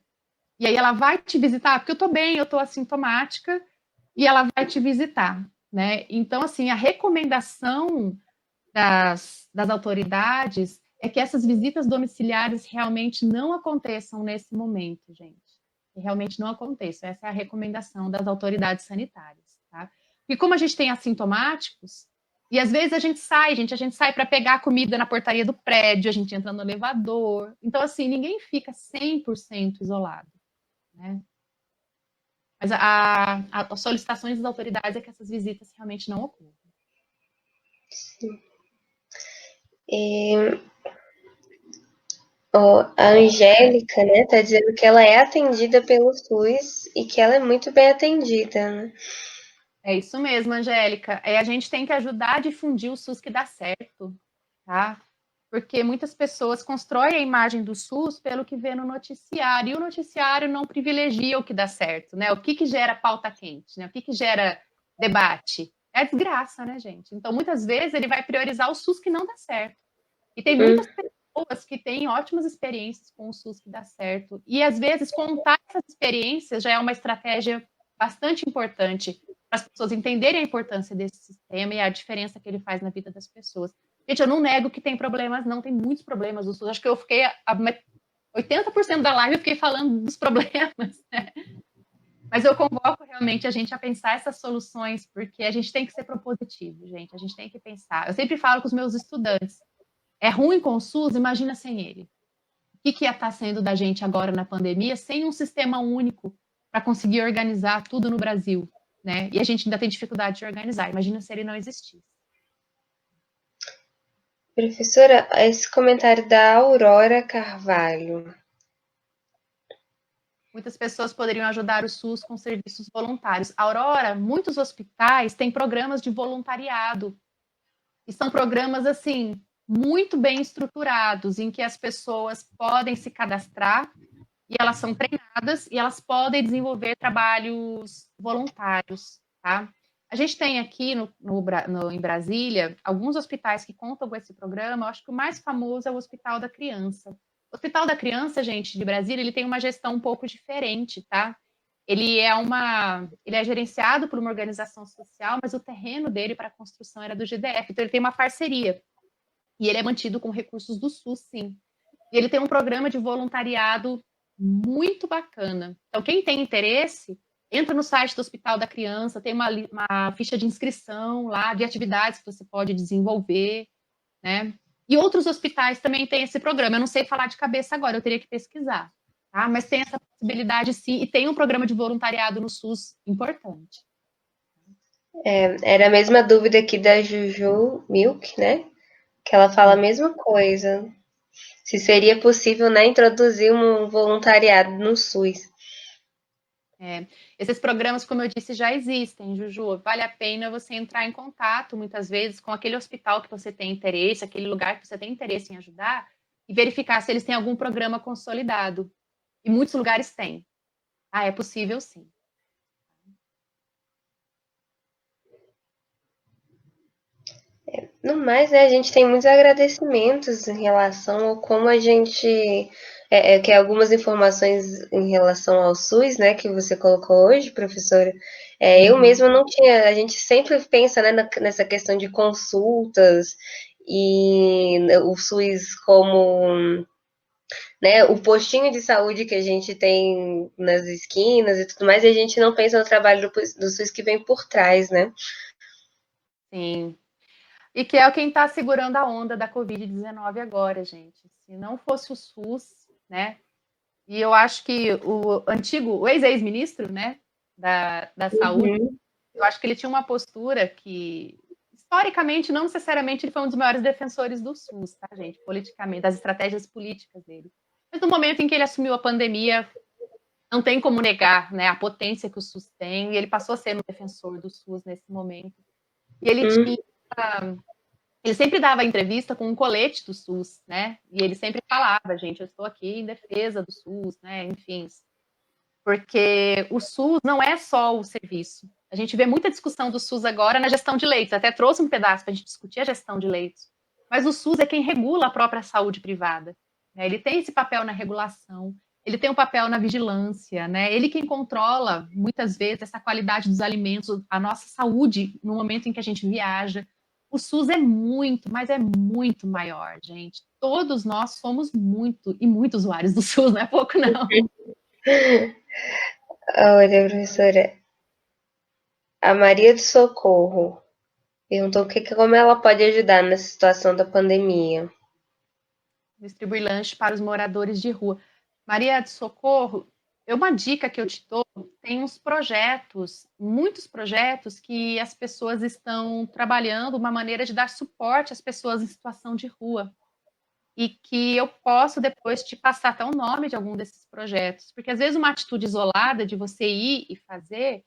E aí ela vai te visitar, porque eu estou bem, eu estou assintomática, e ela vai te visitar, né? Então, assim, a recomendação das autoridades é que essas visitas domiciliares realmente não aconteçam nesse momento, gente. Que realmente não aconteçam. Essa é a recomendação das autoridades sanitárias, tá? E como a gente tem assintomáticos, e às vezes a gente sai para pegar a comida na portaria do prédio, a gente entra no elevador. Então, assim, ninguém fica 100% isolado, né? Mas as solicitações das autoridades é que essas visitas realmente não ocorram. A Angélica, né, tá dizendo que ela é atendida pelo SUS e que ela é muito bem atendida, né? É isso mesmo, Angélica. A gente tem que ajudar a difundir o SUS que dá certo, tá? Porque muitas pessoas constroem a imagem do SUS pelo que vê no noticiário, e o noticiário não privilegia o que dá certo, né? O que gera pauta quente, né? O que gera debate? É a desgraça, né, gente? Então, muitas vezes, ele vai priorizar o SUS que não dá certo. E tem muitas pessoas que têm ótimas experiências com o SUS que dá certo. E, às vezes, contar essas experiências já é uma estratégia bastante importante para as pessoas entenderem a importância desse sistema e a diferença que ele faz na vida das pessoas. Gente, eu não nego que tem problemas, não, tem muitos problemas. Acho que eu fiquei 80% da live eu fiquei falando dos problemas, né? Mas eu convoco realmente a gente a pensar essas soluções, porque a gente tem que ser propositivo, gente. A gente tem que pensar. Eu sempre falo com os meus estudantes: é ruim com o SUS, imagina sem ele. O que ia estar sendo da gente agora na pandemia sem um sistema único para conseguir organizar tudo no Brasil, né? E a gente ainda tem dificuldade de organizar. Imagina se ele não existisse. Professora, esse comentário da Aurora Carvalho. Muitas pessoas poderiam ajudar o SUS com serviços voluntários. Aurora, muitos hospitais têm programas de voluntariado. E são programas, assim, muito bem estruturados, em que as pessoas podem se cadastrar e elas são treinadas e elas podem desenvolver trabalhos voluntários, tá? A gente tem aqui em Brasília alguns hospitais que contam com esse programa. Eu acho que o mais famoso é o Hospital da Criança. O Hospital da Criança, gente, de Brasília, ele tem uma gestão um pouco diferente, tá? Ele é gerenciado por uma organização social, mas o terreno dele para a construção era do GDF, então ele tem uma parceria. E ele é mantido com recursos do SUS, sim. E ele tem um programa de voluntariado muito bacana. Então, quem tem interesse, entra no site do Hospital da Criança, tem uma ficha de inscrição lá, de atividades que você pode desenvolver, né? E outros hospitais também têm esse programa. Eu não sei falar de cabeça agora, eu teria que pesquisar. Tá? Mas tem essa possibilidade sim, e tem um programa de voluntariado no SUS importante. Era a mesma dúvida aqui da Juju Milk, né? Que ela fala a mesma coisa. Se seria possível, né, introduzir um voluntariado no SUS. Esses programas, como eu disse, já existem, Juju. Vale a pena você entrar em contato, muitas vezes, com aquele hospital que você tem interesse, aquele lugar que você tem interesse em ajudar, e verificar se eles têm algum programa consolidado. E muitos lugares têm. É possível sim. No mais, né, a gente tem muitos agradecimentos em relação ao como a gente. Que algumas informações em relação ao SUS, né, que você colocou hoje, professora. Eu mesma não tinha. A gente sempre pensa, né, nessa questão de consultas e o SUS como, né, o postinho de saúde que a gente tem nas esquinas e tudo mais, e a gente não pensa no trabalho do SUS que vem por trás, né? Sim. E que é quem está segurando a onda da Covid-19 agora, gente. Se não fosse o SUS, né? E eu acho que o ex-ministro, né, da Saúde, eu acho que ele tinha uma postura que, historicamente, não necessariamente ele foi um dos maiores defensores do SUS, tá, gente? Politicamente, das estratégias políticas dele. Mas no momento em que ele assumiu a pandemia, não tem como negar, né, a potência que o SUS tem, e ele passou a ser um defensor do SUS nesse momento. E ele sempre dava entrevista com um colete do SUS, né? E ele sempre falava, gente, eu estou aqui em defesa do SUS, né? Enfim, porque o SUS não é só o serviço. A gente vê muita discussão do SUS agora na gestão de leitos. Até trouxe um pedaço para a gente discutir a gestão de leitos. Mas o SUS é quem regula a própria saúde privada. Né? Ele tem esse papel na regulação, ele tem um papel na vigilância, né? Ele quem controla, muitas vezes, essa qualidade dos alimentos, a nossa saúde no momento em que a gente viaja. O SUS é muito, mas é muito maior, gente. Todos nós somos muito e muito usuários do SUS, não é pouco, não. Olha, professora, a Maria do Socorro perguntou como ela pode ajudar nessa situação da pandemia. Distribuir lanche para os moradores de rua. Maria de Socorro, uma dica que eu te dou, tem uns projetos, muitos projetos que as pessoas estão trabalhando uma maneira de dar suporte às pessoas em situação de rua. E que eu posso depois te passar até o nome de algum desses projetos. Porque às vezes uma atitude isolada de você ir e fazer,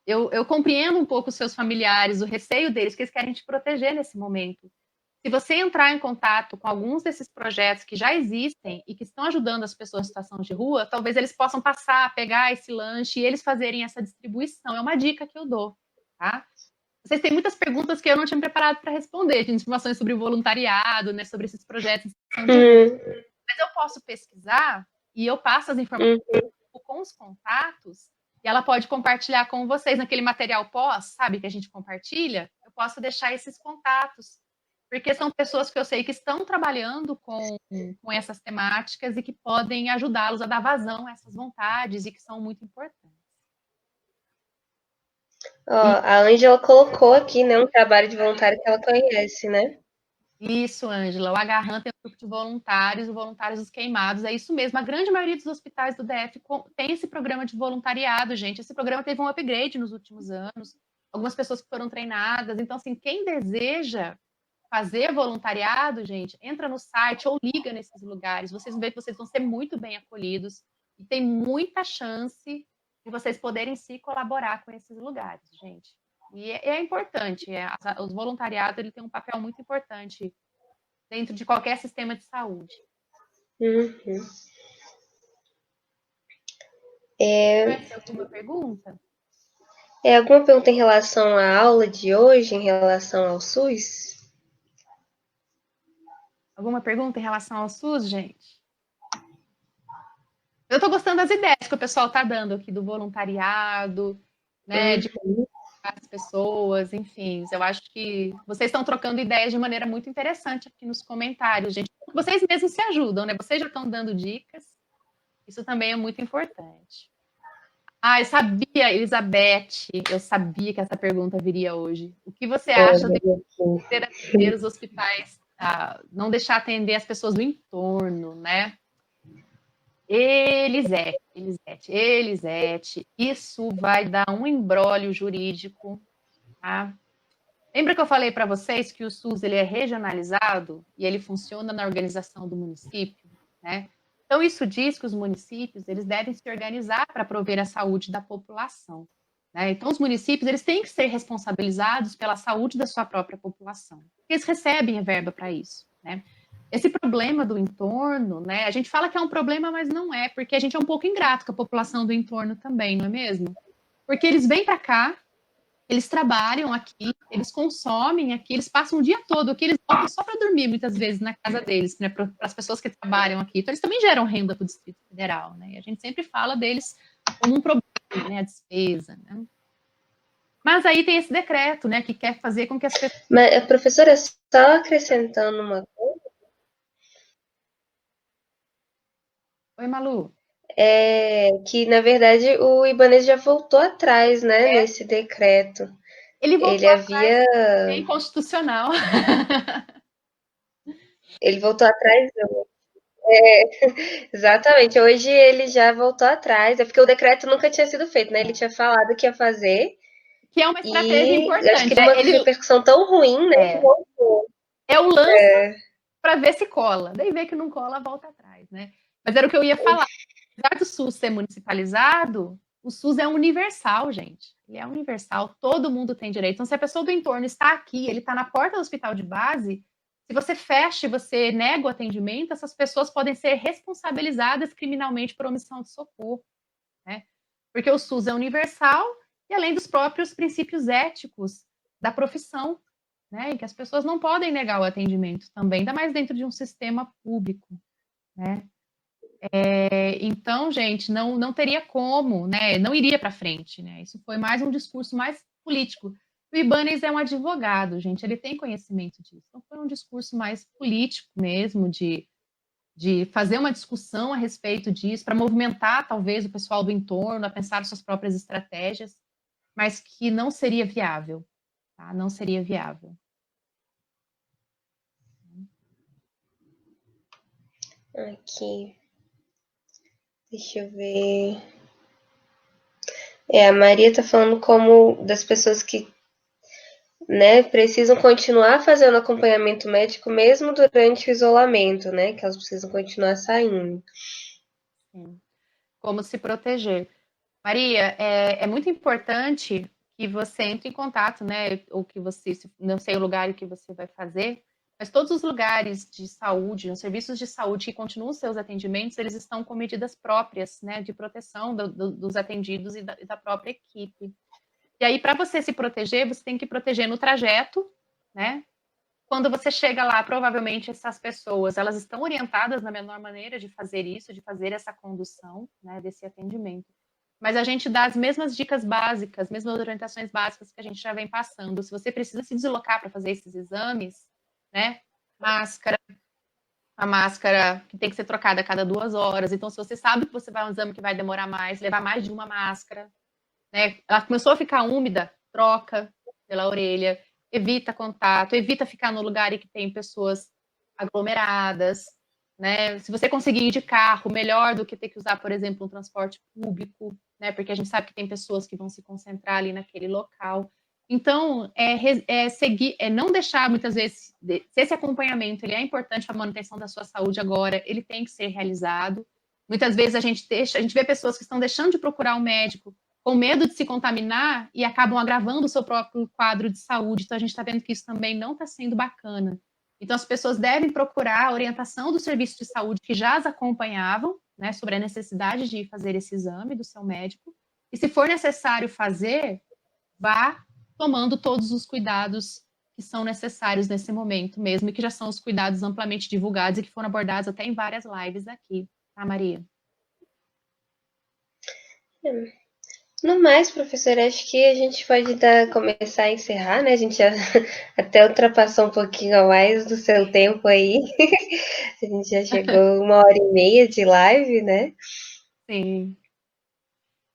eu compreendo um pouco os seus familiares, o receio deles, que eles querem te proteger nesse momento. Se você entrar em contato com alguns desses projetos que já existem e que estão ajudando as pessoas em situação de rua, talvez eles possam passar, pegar esse lanche e eles fazerem essa distribuição. É uma dica que eu dou, tá? Vocês têm muitas perguntas que eu não tinha me preparado para responder, de informações sobre o voluntariado, né, sobre esses projetos em situação de rua. Mas eu posso pesquisar e eu passo as informações com os contatos e ela pode compartilhar com vocês naquele material pós, sabe, que a gente compartilha. Eu posso deixar esses contatos porque são pessoas que eu sei que estão trabalhando com essas temáticas e que podem ajudá-los a dar vazão a essas vontades e que são muito importantes. A Ângela colocou aqui, né, um trabalho de voluntário que ela conhece, né? Isso, Ângela. O Agarran tem um grupo de voluntários, o Voluntários dos Queimados. É isso mesmo. A grande maioria dos hospitais do DF tem esse programa de voluntariado, gente. Esse programa teve um upgrade nos últimos anos. Algumas pessoas que foram treinadas. Então, assim, quem deseja fazer voluntariado, gente, entra no site ou liga nesses lugares. Vocês vão ver que vocês vão ser muito bem acolhidos e tem muita chance de vocês poderem se colaborar com esses lugares, gente. E é importante, o voluntariado ele tem um papel muito importante dentro de qualquer sistema de saúde. Mais alguma pergunta? Alguma pergunta em relação à aula de hoje, em relação ao SUS? Alguma pergunta em relação ao SUS, gente? Eu estou gostando das ideias que o pessoal está dando aqui do voluntariado, né, de as pessoas, enfim. Eu acho que vocês estão trocando ideias de maneira muito interessante aqui nos comentários, gente. Vocês mesmos se ajudam, né? Vocês já estão dando dicas. Isso também é muito importante. Eu sabia, Elizabeth, eu sabia que essa pergunta viria hoje. O que você acha de ter os hospitais não deixar atender as pessoas do entorno, né? Elisete, isso vai dar um imbróglio jurídico, tá? Lembra que eu falei para vocês que o SUS ele é regionalizado e ele funciona na organização do município, né? Então isso diz que os municípios eles devem se organizar para prover a saúde da população, né? Então os municípios eles têm que ser responsabilizados pela saúde da sua própria população. Eles recebem a verba para isso, né? Esse problema do entorno, né? A gente fala que é um problema, mas não é, porque a gente é um pouco ingrato com a população do entorno também, não é mesmo? Porque eles vêm para cá, eles trabalham aqui, eles consomem aqui, eles passam o dia todo aqui, eles voltam só para dormir muitas vezes na casa deles, né, para as pessoas que trabalham aqui. Então, eles também geram renda para o Distrito Federal, né? E a gente sempre fala deles como um problema, né, a despesa, né? Mas aí tem esse decreto, né, que quer fazer com que as pessoas... Mas, professora, só acrescentando uma coisa, Oi, Malu. que, na verdade, o Ibanez já voltou atrás, né, nesse decreto. Ele Ele voltou atrás, havia... é inconstitucional. Ele voltou atrás, exatamente. Hoje ele já voltou atrás. É porque o decreto nunca tinha sido feito, né? Ele tinha falado que ia fazer Que é uma estratégia e acho que importante, deu né? uma repercussão tão ruim, né? Que voltou. É o lança para ver se cola. Daí vê que não cola, volta atrás, né? Mas era o que eu ia falar. Apesar do SUS ser municipalizado, o SUS é universal, gente. Ele é universal, todo mundo tem direito. Então, se a pessoa do entorno está aqui, ele está na porta do hospital de base, se você fecha e você nega o atendimento, essas pessoas podem ser responsabilizadas criminalmente por omissão de socorro, né? Porque o SUS é universal e além dos próprios princípios éticos da profissão, né? E que as pessoas não podem negar o atendimento também, ainda mais dentro de um sistema público, né? Então, gente, não teria como, né? Não iria para frente, né? Isso foi mais um discurso mais político. O Ibanez é um advogado, gente, ele tem conhecimento disso. Então, foi um discurso mais político mesmo, de fazer uma discussão a respeito disso, para movimentar, talvez, o pessoal do entorno a pensar suas próprias estratégias, mas que não seria viável, tá? Não seria viável. Aqui. Deixa eu ver. A Maria tá falando como das pessoas que, né, precisam continuar fazendo acompanhamento médico mesmo durante o isolamento, né? Que elas precisam continuar saindo. Sim. Como se proteger. Maria, é muito importante que você entre em contato, né? Ou que você, não sei o lugar que você vai fazer, mas todos os lugares de saúde, os serviços de saúde que continuam seus atendimentos, eles estão com medidas próprias, né? De proteção dos atendidos e da própria equipe. E aí, para você se proteger, você tem que proteger no trajeto, né? Quando você chega lá, provavelmente essas pessoas, elas estão orientadas na menor maneira de fazer isso, de fazer essa condução, né, desse atendimento. Mas a gente dá as mesmas dicas básicas, mesmas orientações básicas que a gente já vem passando. Se você precisa se deslocar para fazer esses exames, né, máscara, a máscara que tem que ser trocada a cada 2 horas. Então, se você sabe que você vai a um exame que vai demorar mais, levar mais de uma máscara, né? Ela começou a ficar úmida, troca pela orelha, evita contato, evita ficar no lugar em que tem pessoas aglomeradas, né? Se você conseguir ir de carro, melhor do que ter que usar, por exemplo, um transporte público, né? Porque a gente sabe que tem pessoas que vão se concentrar ali naquele local. Então, seguir, não deixar muitas vezes, se esse acompanhamento ele é importante para a manutenção da sua saúde agora, ele tem que ser realizado. Muitas vezes a gente vê pessoas que estão deixando de procurar um médico com medo de se contaminar e acabam agravando o seu próprio quadro de saúde. Então, a gente está vendo que isso também não está sendo bacana. Então, as pessoas devem procurar a orientação do serviço de saúde que já as acompanhavam, né, sobre a necessidade de fazer esse exame do seu médico. E, se for necessário fazer, vá tomando todos os cuidados que são necessários nesse momento mesmo, e que já são os cuidados amplamente divulgados e que foram abordados até em várias lives aqui, tá, Maria? No mais, professora, acho que a gente pode começar a encerrar, né? A gente já até ultrapassou um pouquinho a mais do seu tempo aí. A gente já chegou 1h30 de live, né? Sim.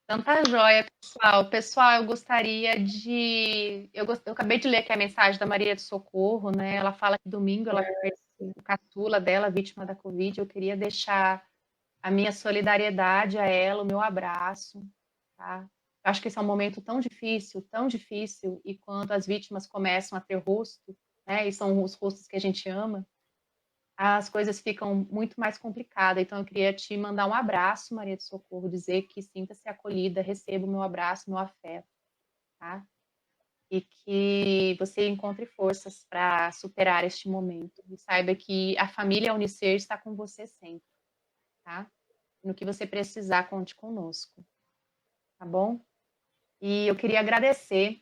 Então tá joia, pessoal. Pessoal, eu gostaria de. Eu acabei de ler aqui a mensagem da Maria de Socorro, né? Ela fala que domingo ela perdeu o caçula dela, vítima da Covid. Eu queria deixar a minha solidariedade a ela, o meu abraço, tá? Eu acho que esse é um momento tão difícil, e quando as vítimas começam a ter rosto, né? E são os rostos que a gente ama, as coisas ficam muito mais complicadas. Então, eu queria te mandar um abraço, Maria de Socorro, dizer que sinta-se acolhida, receba o meu abraço, meu afeto, tá? E que você encontre forças para superar este momento. E saiba que a família Unicer está com você sempre, tá? No que você precisar, conte conosco, tá bom? E eu queria agradecer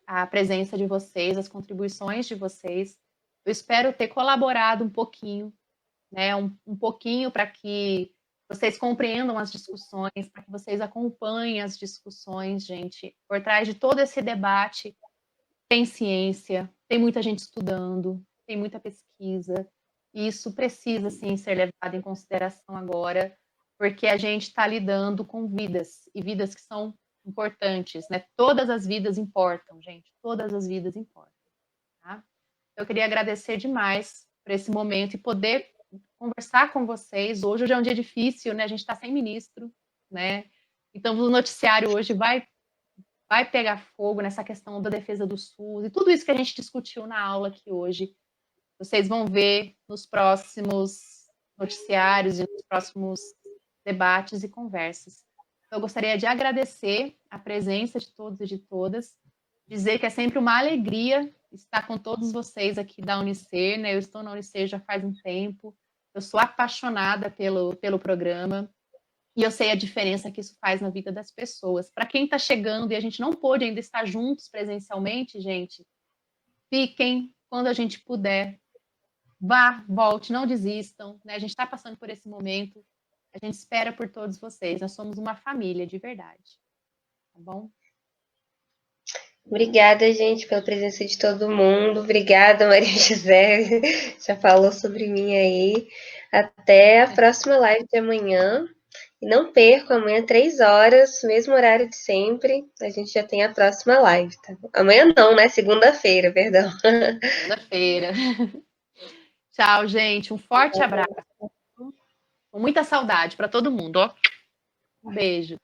a presença de vocês, as contribuições de vocês. Eu espero ter colaborado um pouquinho, né, um pouquinho para que vocês compreendam as discussões, para que vocês acompanhem as discussões, gente. Por trás de todo esse debate tem ciência, tem muita gente estudando, tem muita pesquisa, e isso precisa, sim, ser levado em consideração agora, porque a gente está lidando com vidas, e vidas que são importantes, né? Todas as vidas importam, gente, todas as vidas importam, tá? Eu queria agradecer demais por esse momento e poder conversar com vocês. Hoje é um dia difícil, né? A gente está sem ministro, né? Então, o noticiário hoje vai pegar fogo nessa questão da defesa do SUS e tudo isso que a gente discutiu na aula aqui hoje. Vocês vão ver nos próximos noticiários e nos próximos debates e conversas. Eu gostaria de agradecer a presença de todos e de todas, dizer que é sempre uma alegria estar com todos vocês aqui da Unicer, né? Eu estou na Unicer já faz um tempo, eu sou apaixonada pelo programa, e eu sei a diferença que isso faz na vida das pessoas. Para quem está chegando e a gente não pôde ainda estar juntos presencialmente, gente, fiquem quando a gente puder. Vá, volte, não desistam, né? A gente está passando por esse momento. A gente espera por todos vocês. Nós somos uma família de verdade. Tá bom? Obrigada, gente, pela presença de todo mundo. Obrigada, Maria José. Já falou sobre mim aí. Até a próxima live de amanhã. E não percam, amanhã, 3 horas, mesmo horário de sempre. A gente já tem a próxima live, tá? Amanhã não, né? Segunda-feira, perdão. Segunda-feira. Tchau, gente. Um forte abraço. Com muita saudade para todo mundo, ó. Um beijo.